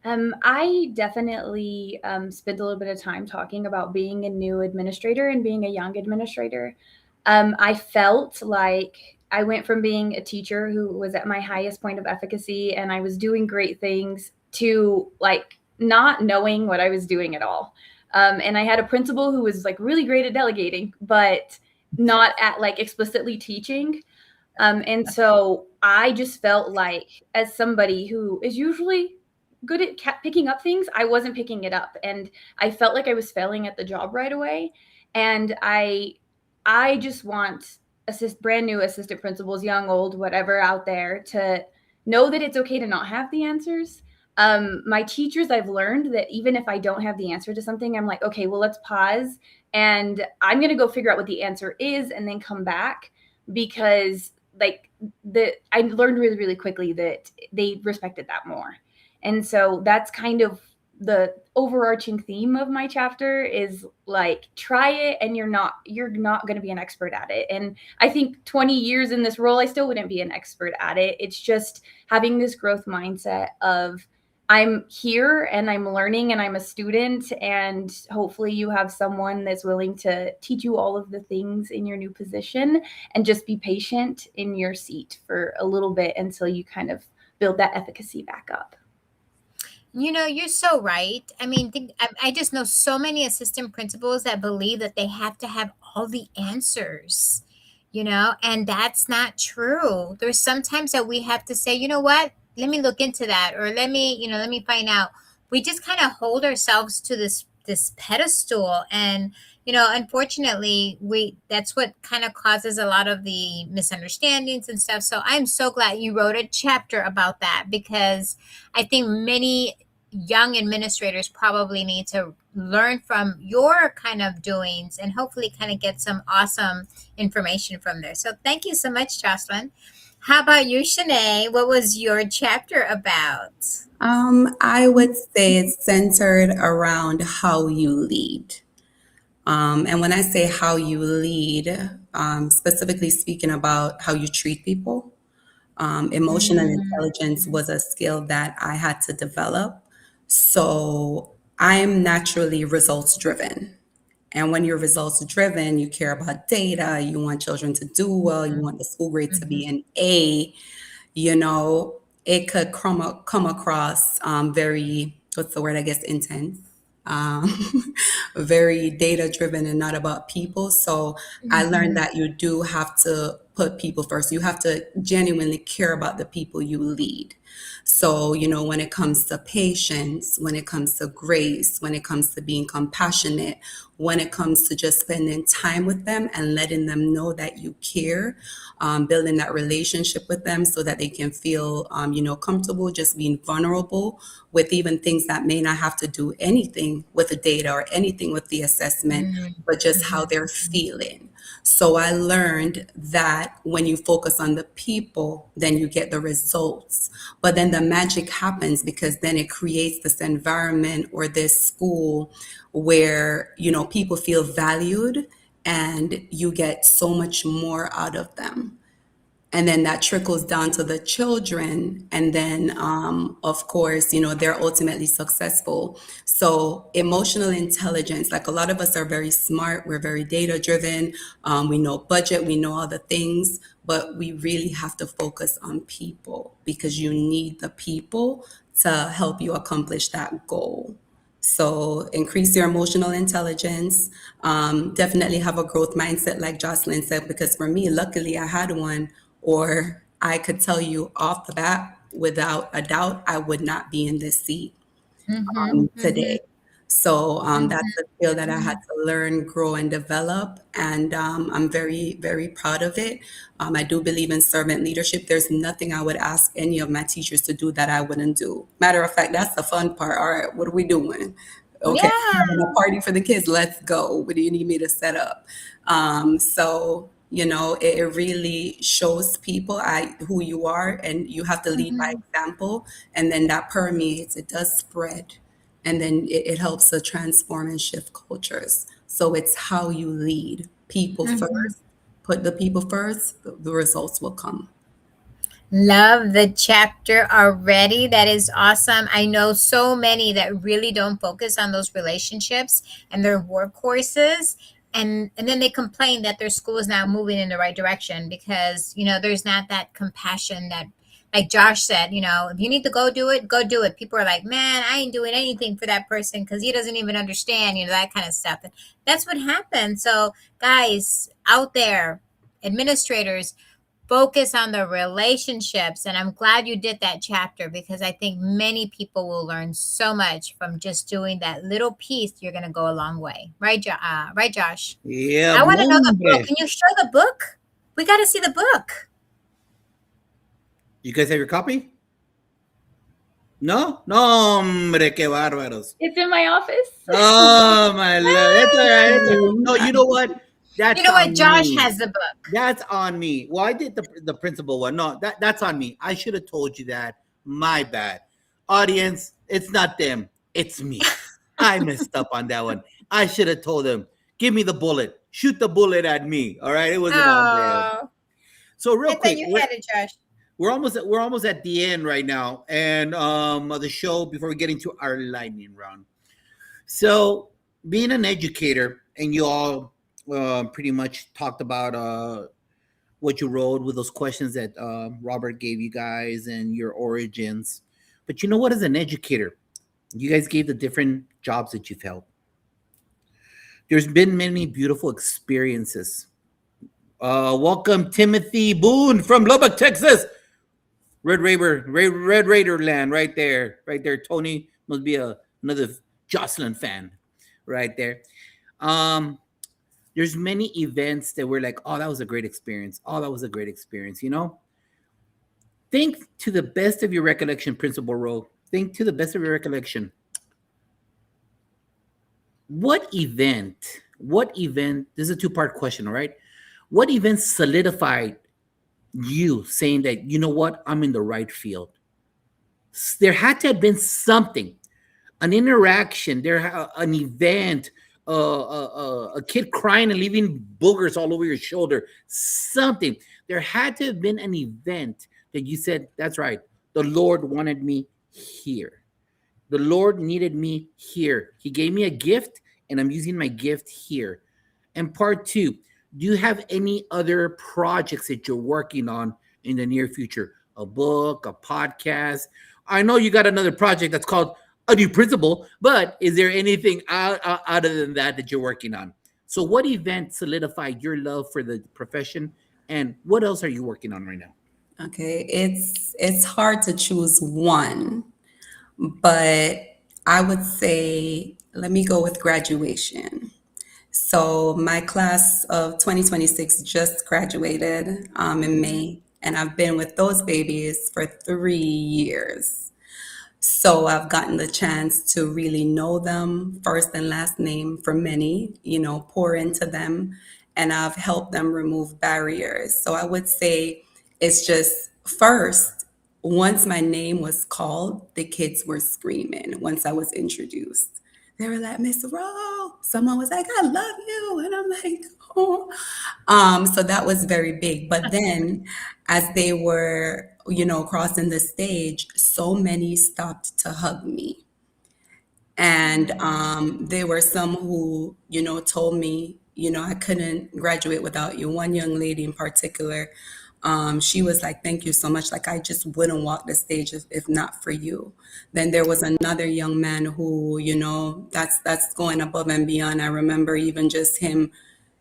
I definitely spent a little bit of time talking about being a new administrator and being a young administrator. I felt like I went from being a teacher who was at my highest point of efficacy and I was doing great things to like not knowing what I was doing at all. And I had a principal who was like really great at delegating, but not at like explicitly teaching. And so I just felt like, as somebody who is usually good at picking up things, I wasn't picking it up, and I felt like I was failing at the job right away. And I just want brand new assistant principals, young, old, whatever, out there to know that it's okay to not have the answers. My teachers, I've learned that even if I don't have the answer to something, I'm like, okay, well, let's pause, and I'm going to go figure out what the answer is, and then come back, because like I learned really, really quickly that they respected that more. And so that's kind of the overarching theme of my chapter is like, try it and you're not going to be an expert at it. And I think 20 years in this role, I still wouldn't be an expert at it. It's just having this growth mindset of I'm here and I'm learning and I'm a student, and hopefully you have someone that's willing to teach you all of the things in your new position, and just be patient in your seat for a little bit until you kind of build that efficacy back up. You know, you're so right. I mean, I just know so many assistant principals that believe that they have to have all the answers, and that's not true. There's sometimes that we have to say, you know what, let me look into that, or let me find out. We just kind of hold ourselves to this pedestal, and unfortunately, that's what kind of causes a lot of the misunderstandings and stuff. So I'm so glad you wrote a chapter about that, because I think many young administrators probably need to learn from your kind of doings and hopefully kind of get some awesome information from there. So thank you so much, Jocelyn. How about you, Shanae? What was your chapter about? I would say it's centered around how you lead. And when I say how you lead, specifically speaking about how you treat people, emotional intelligence was a skill that I had to develop. So I'm naturally results driven. And when you're results driven, you care about data, you want children to do well, you want the school grade to be an A, it could come across very, what's the word, I guess, intense, very data driven and not about people. So I learned that you do have to put people first. You have to genuinely care about the people you lead. So, when it comes to patience, when it comes to grace, when it comes to being compassionate, when it comes to just spending time with them and letting them know that you care, building that relationship with them so that they can feel, comfortable, just being vulnerable with even things that may not have to do anything with the data or anything with the assessment, but just how they're feeling. So I learned that when you focus on the people, then you get the results. But then the magic happens, because then it creates this environment or this school where, people feel valued and you get so much more out of them. And then that trickles down to the children. And then, of course, they're ultimately successful. So emotional intelligence, like a lot of us are very smart. We're very data driven. We know budget, we know all the things, but we really have to focus on people, because you need the people to help you accomplish that goal. So increase your emotional intelligence. Definitely have a growth mindset, like Jocelyn said, because for me, luckily I had one, or I could tell you off the bat, without a doubt, I would not be in this seat today. So that's a skill that I had to learn, grow, and develop. And I'm very, very proud of it. I do believe in servant leadership. There's nothing I would ask any of my teachers to do that I wouldn't do. Matter of fact, that's the fun part. All right, what are we doing? Okay, Yeah. having a party for the kids. Let's go. What do you need me to set up? So it really shows people who you are, and you have to lead by Mhm. example, and then that permeates. It does spread, and then it helps to transform and shift cultures. So it's how you lead people Mhm. first. Put the people first. The results will come. Love the chapter already. That is awesome. I know so many that really don't focus on those relationships and their workhorses. And then they complain that their school is not moving in the right direction because, there's not that compassion that, like Josh said, if you need to go do it, go do it. People are like, man, I ain't doing anything for that person because he doesn't even understand, that kind of stuff. That's what happens. So, guys out there, administrators, focus on the relationships. And I'm glad you did that chapter because I think many people will learn so much from just doing that little piece. You're going to go a long way. Right, right, Josh? Yeah, I want to know the book. hombre. Can you show the book? We got to see the book. You guys have your copy? No? No, hombre, qué bárbaros. It's in my office. Oh, my love. It's all right. It's all right. No, you know what? That's You know what? on Josh me. has the book. That's on me. Well, I did the principal one. No, that's on me. I should have told you that. My bad. Audience, it's not them. It's me. I messed up on that one. I should have told them, give me the bullet. Shoot the bullet at me. All right. It wasn't on them. Oh, So real I thought quick, you had it, Josh. we're almost at the end right now, and of the show before we get into our lightning round. So being an educator, and you all pretty much talked about what you wrote with those questions that Robert gave you guys and your origins. But you know what? As an educator, you guys gave the different jobs that you've held. There's been many beautiful experiences. Welcome, Timothy Boone from Lubbock, Texas. Red Raider land, right there, right there. Tony must be another Jocelyn fan, right there. Um, there's many events that we're like, oh, that was a great experience. Oh, that was a great experience. Think to the best of your recollection, Principal Rowe. Think to the best of your recollection. What event? This is a two-part question, all right? What event solidified you saying that, you know what, I'm in the right field? There had to have been something, an interaction, an event, a kid crying and leaving boogers all over your shoulder, something. There had to have been an event that you said, that's right, the Lord wanted me here. The Lord needed me here. He gave me a gift, and I'm using my gift here. And part two, do you have any other projects that you're working on in the near future? A book, a podcast? I know you got another project that's called A New Principal, but is there anything other than that you're working on? So what event solidified your love for the profession, and what else are you working on right now? Okay, it's hard to choose one, but I would say let me go with graduation. So my class of 2026 just graduated in May, and I've been with those babies for 3 years. So I've gotten the chance to really know them first and last name for many, pour into them, and I've helped them remove barriers. So I would say it's just first, once my name was called, the kids were screaming once I was introduced. They were like, Miss Rowe. Someone was like, I love you. And I'm like, oh. So that was very big. But then as they were, crossing the stage, so many stopped to hug me. And there were some who, told me, I couldn't graduate without you. One young lady in particular, she was like, thank you so much. Like, I just wouldn't walk the stage if not for you. Then there was another young man who, that's going above and beyond. I remember even just him,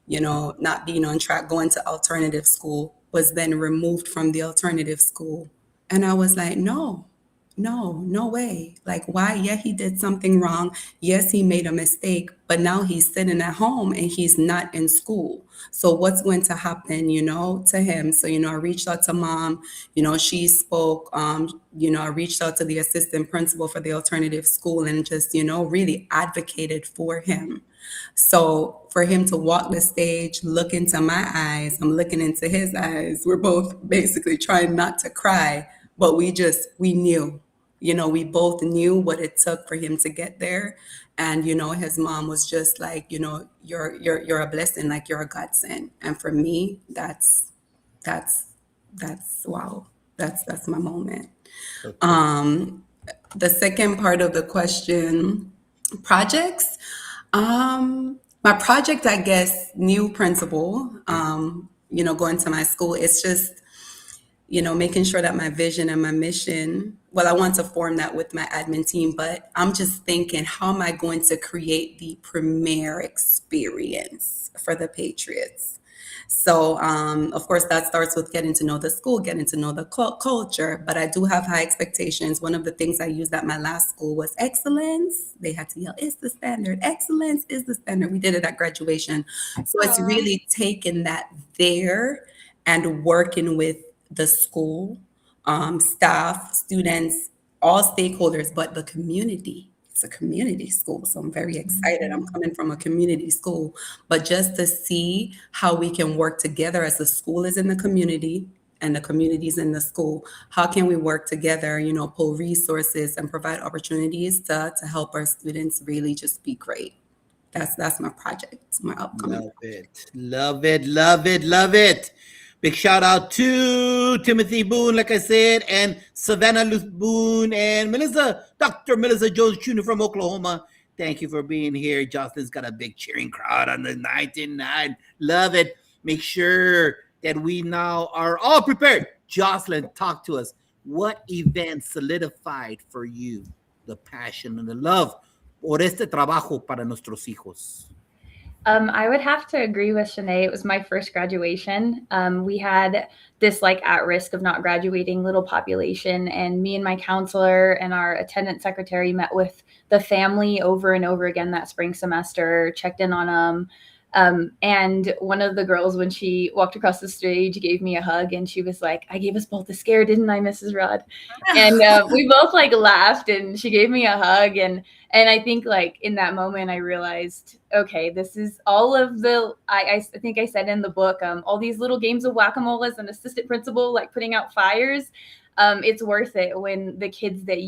not being on track, going to alternative school, was then removed from the alternative school. And I was like, no, no way. Like, why? Yeah, he did something wrong. Yes, he made a mistake, but now he's sitting at home and he's not in school. So what's going to happen, to him? So, I reached out to mom, she spoke, I reached out to the assistant principal for the alternative school and just, really advocated for him. So for him to walk the stage, look into my eyes, I'm looking into his eyes. We're both basically trying not to cry, but we knew, we both knew what it took for him to get there. And, his mom was just like, you're a blessing, like you're a godsend. And for me, that's, wow. That's my moment. The second part of the question, projects. My project, I guess, new principal, going to my school, it's just, making sure that my vision and my mission, well, I want to form that with my admin team, but I'm just thinking, how am I going to create the premier experience for the Patriots? So, of course, that starts with getting to know the school, getting to know the culture, but I do have high expectations. One of the things I used at my last school was excellence. They had to yell, "It's the standard. Excellence is the standard." We did it at graduation. So it's really taking that there and working with the school, staff, students, all stakeholders, but the community. It's a community school, so I'm very excited. I'm coming from a community school, but just to see how we can work together as the school is in the community and the communities in the school. How can we work together, pull resources and provide opportunities to help our students really just be great. That's my project, my upcoming. Love it. Love it. Love it. Love it. Big shout out to Timothy Boone, like I said, and Savannah Luth Boone and Dr. Melissa Jones Jr. from Oklahoma. Thank you for being here. Jocelyn's got a big cheering crowd on the 99. Love it. Make sure that we now are all prepared. Jocelyn, talk to us. What event solidified for you the passion and the love por este trabajo para nuestros hijos? I would have to agree with Shanae. It was my first graduation. We had this at risk of not graduating little population, and me and my counselor and our attendance secretary met with the family over and over again that spring semester, checked in on them. And one of the girls, when she walked across the stage, gave me a hug, and she was like, "I gave us both a scare, didn't I, Mrs. Rudd?" And we both laughed, and she gave me a hug, and I think in that moment I realized, okay, this is all of the I think I said in the book, all these little games of whack-a-mole as an assistant principal, putting out fires. It's worth it when the kids that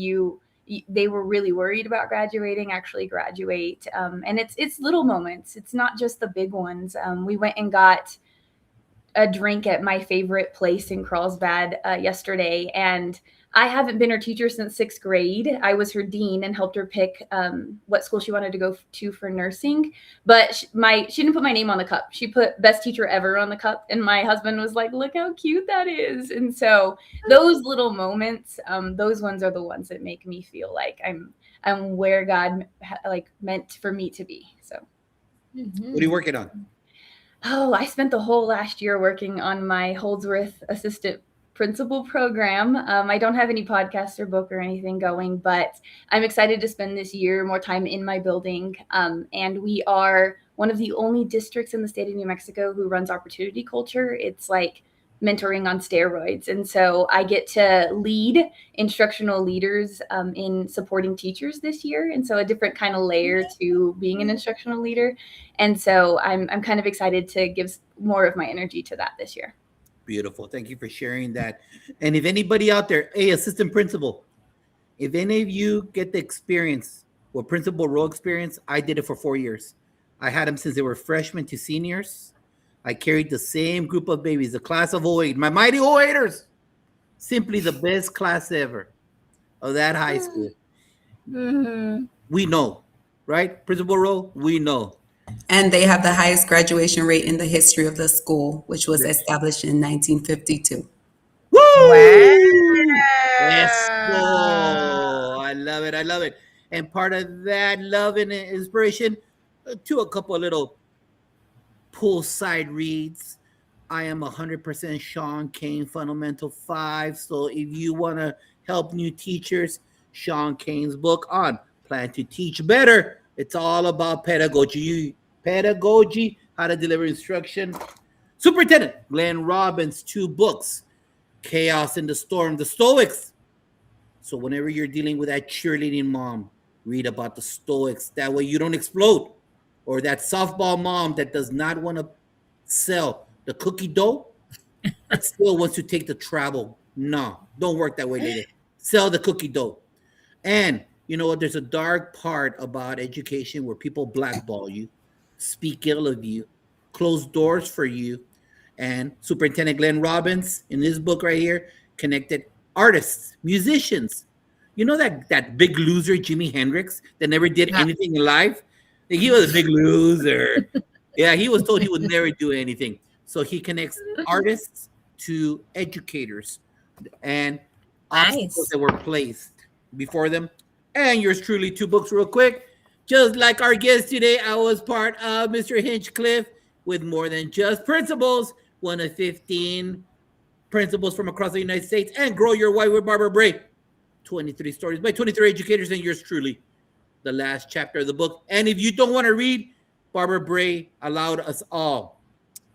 they were really worried about graduating actually graduate. And it's little moments. It's not just the big ones. We went and got a drink at my favorite place in Carlsbad yesterday, and I haven't been her teacher since 6th grade. I was her dean and helped her pick what school she wanted to go to for nursing. But she didn't put my name on the cup. She put best teacher ever on the cup. And my husband was like, "Look how cute that is." And so those little moments, those ones are the ones that make me feel like I'm where God meant for me to be. So What are you working on? Oh, I spent the whole last year working on my Holdsworth assistant principal program. I don't have any podcast or book or anything going, but I'm excited to spend this year more time in my building. And we are one of the only districts in the state of New Mexico who runs opportunity culture. It's like mentoring on steroids. And so I get to lead instructional leaders in supporting teachers this year. And so a different kind of layer to being an instructional leader. And so I'm kind of excited to give more of my energy to that this year. Beautiful. Thank you for sharing that. And if anybody out there, hey, assistant principal, if any of you get the experience or principal role experience, I did it for 4 years. I had them since they were freshmen to seniors. I carried the same group of babies, the class of 08, my mighty 08ers, simply the best class ever of that high school. Mm-hmm. We know, right? Principal role, we know. And they have the highest graduation rate in the history of the school, which was established in 1952. Woo! Wow. Yes. I love it. I love it. And part of that love and inspiration to a couple of little poolside reads. I am 100% Sean Kane Fundamental 5. So if you want to help new teachers, Sean Kane's book on Plan to Teach Better. It's all about pedagogy, how to deliver instruction. Superintendent Glenn Robbins, 2 books, Chaos in the Storm, The Stoics. So whenever you're dealing with that cheerleading mom, read about the Stoics. That way you don't explode. Or that softball mom that does not want to sell the cookie dough, but still wants to take the travel. No, don't work that way, lady. Sell the cookie dough. And you know what? There's a dark part about education where people blackball you, speak ill of you, close doors for you. And Superintendent Glenn Robbins, in this book right here, connected artists, musicians. You know that big loser, Jimi Hendrix, that never did anything in life? He was a big loser. Yeah, he was told he would never do anything. So he connects artists to educators and obstacles that were placed before them. And yours truly, 2 books real quick. Just like our guest today, I was part of Mr. Hinchcliffe with More Than Just Principles, one of 15 principles from across the United States, and Grow Your Way with Barbara Bray. 23 stories by 23 educators, and yours truly, the last chapter of the book. And if you don't want to read, Barbara Bray allowed us all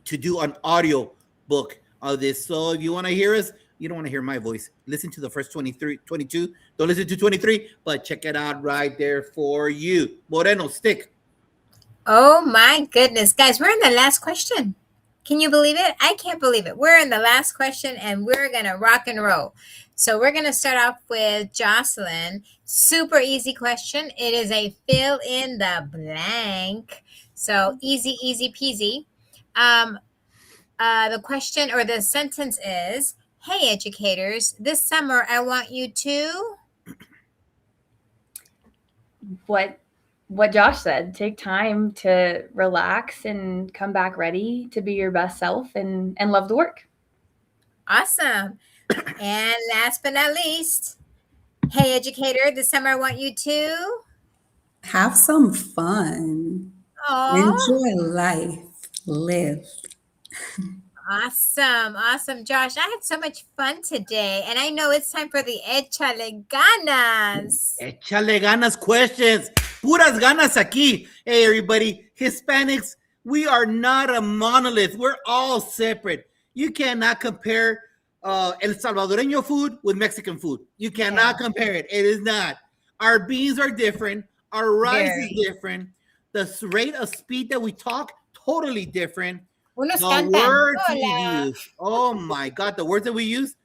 to do an audio book of this. So if you want to hear us, you don't want to hear my voice. Listen to the first 23, 22. Don't listen to 23, but check it out right there for you. Moreno, stick. Oh my goodness. Guys, we're in the last question. Can you believe it? I can't believe it. We're in the last question and we're going to rock and roll. So we're going to start off with Jocelyn. Super easy question. It is a fill in the blank. So easy, easy peasy. The question or the sentence is, hey, educators, this summer I want you to... What Josh said, take time to relax and come back ready to be your best self and love the work. Awesome. And last but not least, hey, educator, this summer I want you to... Have some fun. Enjoy life. Live. Awesome. Awesome. Josh, I had so much fun today. And I know it's time for the Échale Ganas. Échale Ganas questions. Puras ganas aquí. Hey, everybody. Hispanics, we are not a monolith. We're all separate. You cannot compare El Salvadoreño food with Mexican food. You cannot compare it. It is not. Our beans are different. Our rice is different. The rate of speed that we talk, totally different. The words we use. Oh my God, the words that we use.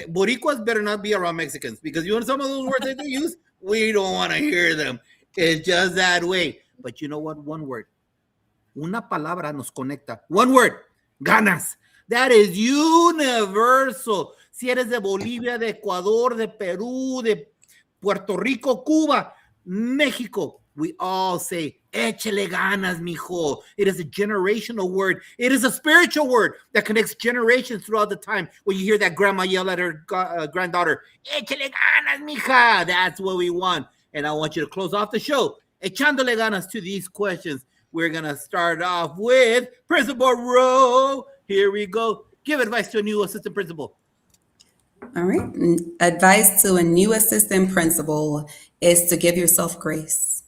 Boricuas better not be around Mexicans because you know some of those words that they use, we don't want to hear them. It's just that way. But you know what? One word. Una palabra nos conecta. One word. Ganas. That is universal. Si eres de Bolivia, de Ecuador, de Perú, de Puerto Rico, Cuba, Mexico, we all say, échale ganas, mijo. It is a generational word. It is a spiritual word that connects generations throughout the time. When you hear that grandma yell at her granddaughter, échale ganas, mija. That's what we want. And I want you to close off the show, echándole ganas to these questions. We're going to start off with Principal Rowe. Here we go. Give advice to a new assistant principal. All right. Advice to a new assistant principal is to give yourself grace.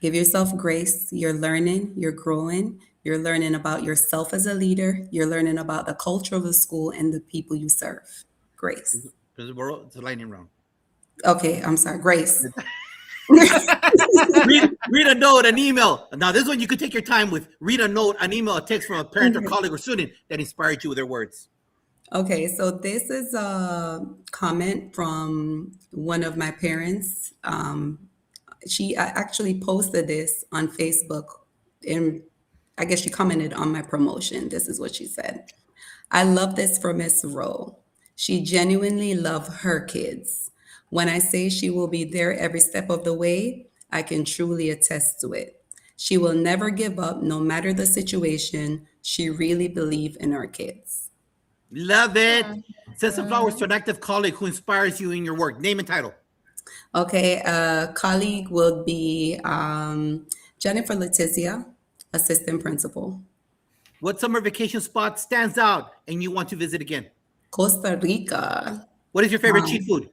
Give yourself grace. You're learning, you're growing, you're learning about yourself as a leader, you're learning about the culture of the school and the people you serve. Grace. Principal Rowe, it's a lightning round. Okay, I'm sorry. Grace. read a note, an email. Now, this one you could take your time with. Read a note, an email, a text from a parent or colleague or student that inspired you with their words. Okay, so this is a comment from one of my parents. She actually posted this on Facebook, and I guess she commented on my promotion. This is what she said. I love this for Miss Rowe. She genuinely loves her kids. When I say she will be there every step of the way, I can truly attest to it. She will never give up, no matter the situation. She really believes in our kids. Love it. Send some flowers to an active colleague who inspires you in your work. Name and title. Okay, a colleague will be Jennifer Letizia, assistant principal. What summer vacation spot stands out and you want to visit again? Costa Rica. What is your favorite cheat food?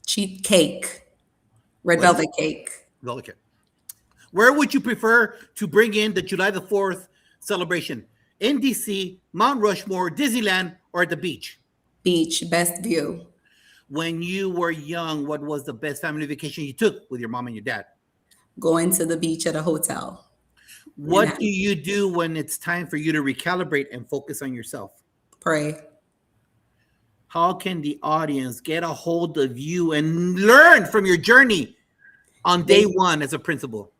Cheat cake. Red What is velvet cake. Okay. Where would you prefer to bring in the July the 4th celebration? In DC, Mount Rushmore, Disneyland, or at the beach? Beach. Best view. When you were young, what was the best family vacation you took with your mom and your dad? Going to the beach at a hotel. What do you do when it's time for you to recalibrate and focus on yourself? Pray. How can the audience get a hold of you and learn from your journey on day one as a principal?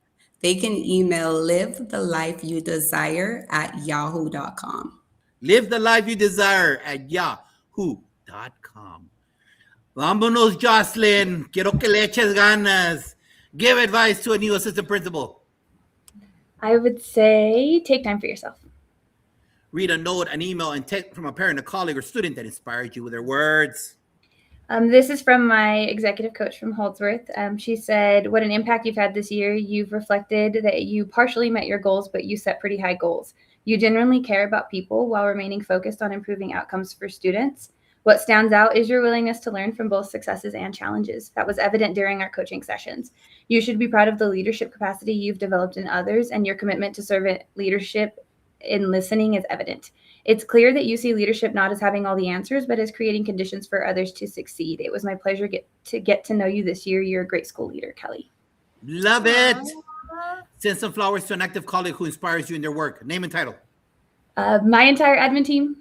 They can email livethelifeyouDesire@yahoo.com. Live the life you desire at yahoo.com. Vámonos, Jocelyn. Quiero que le eches ganas. Give advice to a new assistant principal. I would say take time for yourself. Read a note, an email, and text from a parent, a colleague, or student that inspired you with their words. This is from my executive coach from Holdsworth. She said, what an impact you've had this year. You've reflected that you partially met your goals, but you set pretty high goals. You genuinely care about people while remaining focused on improving outcomes for students. What stands out is your willingness to learn from both successes and challenges. That was evident during our coaching sessions. You should be proud of the leadership capacity you've developed in others, and your commitment to servant leadership in listening is evident. It's clear that you see leadership not as having all the answers, but as creating conditions for others to succeed. It was my pleasure to get to know you this year. You're a great school leader, Kelly. Love it. Send some flowers to an active colleague who inspires you in their work. Name and title. My entire admin team.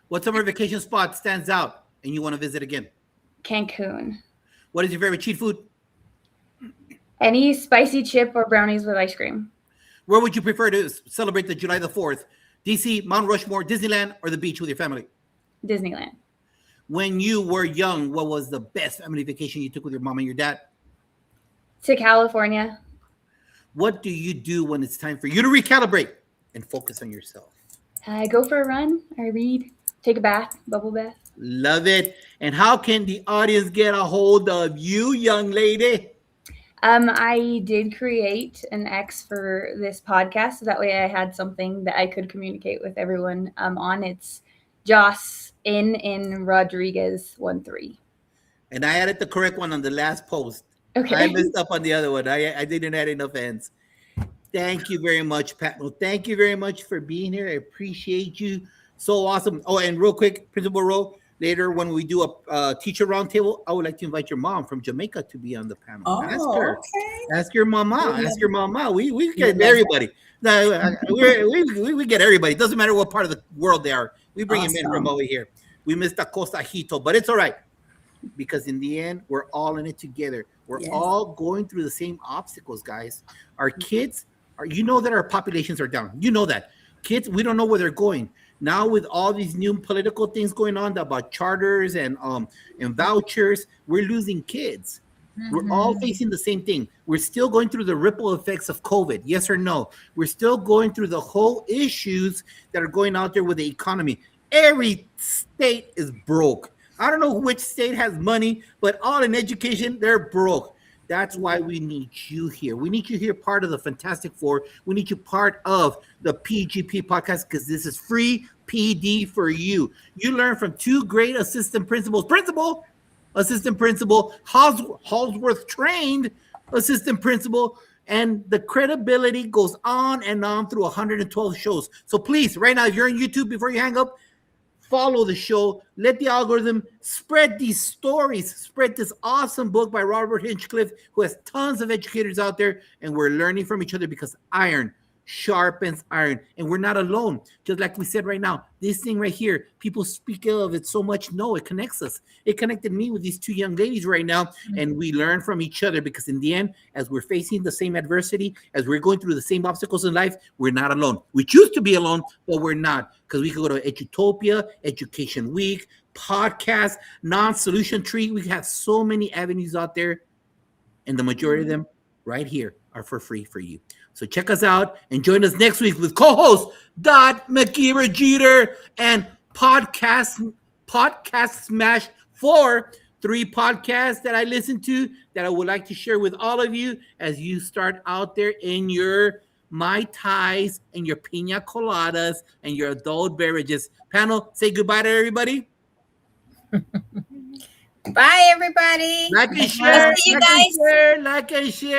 What summer vacation spot stands out and you want to visit again? Cancun. What is your favorite cheat food? Any spicy chip or brownies with ice cream. Where would you prefer to celebrate the July the 4th? DC, Mount Rushmore, Disneyland, or the beach with your family? Disneyland. When you were young, what was the best family vacation you took with your mom and your dad? To California. What do you do when it's time for you to recalibrate and focus on yourself? I go for a run. I read. Take a bath. Bubble bath. Love it. And how can the audience get a hold of you, young lady? I did create an X for this podcast, so that way I had something that I could communicate with everyone on. It's Joss in Rodriguez 13. And I added the correct one on the last post. Okay. I messed up on the other one. I didn't add enough ends. Thank you very much, Pat. Well, thank you very much for being here. I appreciate you. So awesome. Oh, and real quick, Principal Rowe, later when we do a teacher roundtable, I would like to invite your mom from Jamaica to be on the panel. Oh, Ask her. okay. Ask your mama. Ask your mama. We get everybody. No, we get everybody. It doesn't matter what part of the world they are. We bring them in from over here. We miss the Costa Hito, but it's all right. Because in the end, we're all in it together. We're all going through the same obstacles, guys. Our kids you know that our populations are down. You know that. Kids, we don't know where they're going. Now with all these new political things going on about charters and vouchers, we're losing kids. Mm-hmm. We're all facing the same thing. We're still going through the ripple effects of COVID. Yes or no? We're still going through the whole issues that are going out there with the economy. Every state is broke. I don't know which state has money, but all in education, they're broke. That's why we need you here. We need you here part of the Fantastic Four. We need you part of the PGP podcast because this is free PD for you. You learn from two great assistant principals. Assistant principal, Holdsworth trained assistant principal, and the credibility goes on and on through 112 shows. So please, right now, if you're on YouTube, before you hang up, follow the show. Let the algorithm spread these stories. Spread this awesome book by Robert Hinchcliffe, who has tons of educators out there, and we're learning from each other because iron sharpens iron, and we're not alone. Just like we said right now, this thing right here, people speak of it so much. No, it connects us. It connected me with these two young ladies right now, and we learn from each other because in the end, as we're facing the same adversity, as we're going through the same obstacles in life, we're not alone. We choose to be alone, but we're not, because we could go to Edutopia, Education Week, podcast, non-solution tree. We have so many avenues out there, and the majority of them right here are for free for you. So check us out and join us next week with co-host Dot McKeever Jeter and Podcast Smash 4, 3 podcasts that I listen to that I would like to share with all of you as you start out there in your Mai Tais and your pina coladas and your adult beverages. Panel, say goodbye to everybody. Bye, everybody. Like and I'll share, see you like and guys. share, like and share.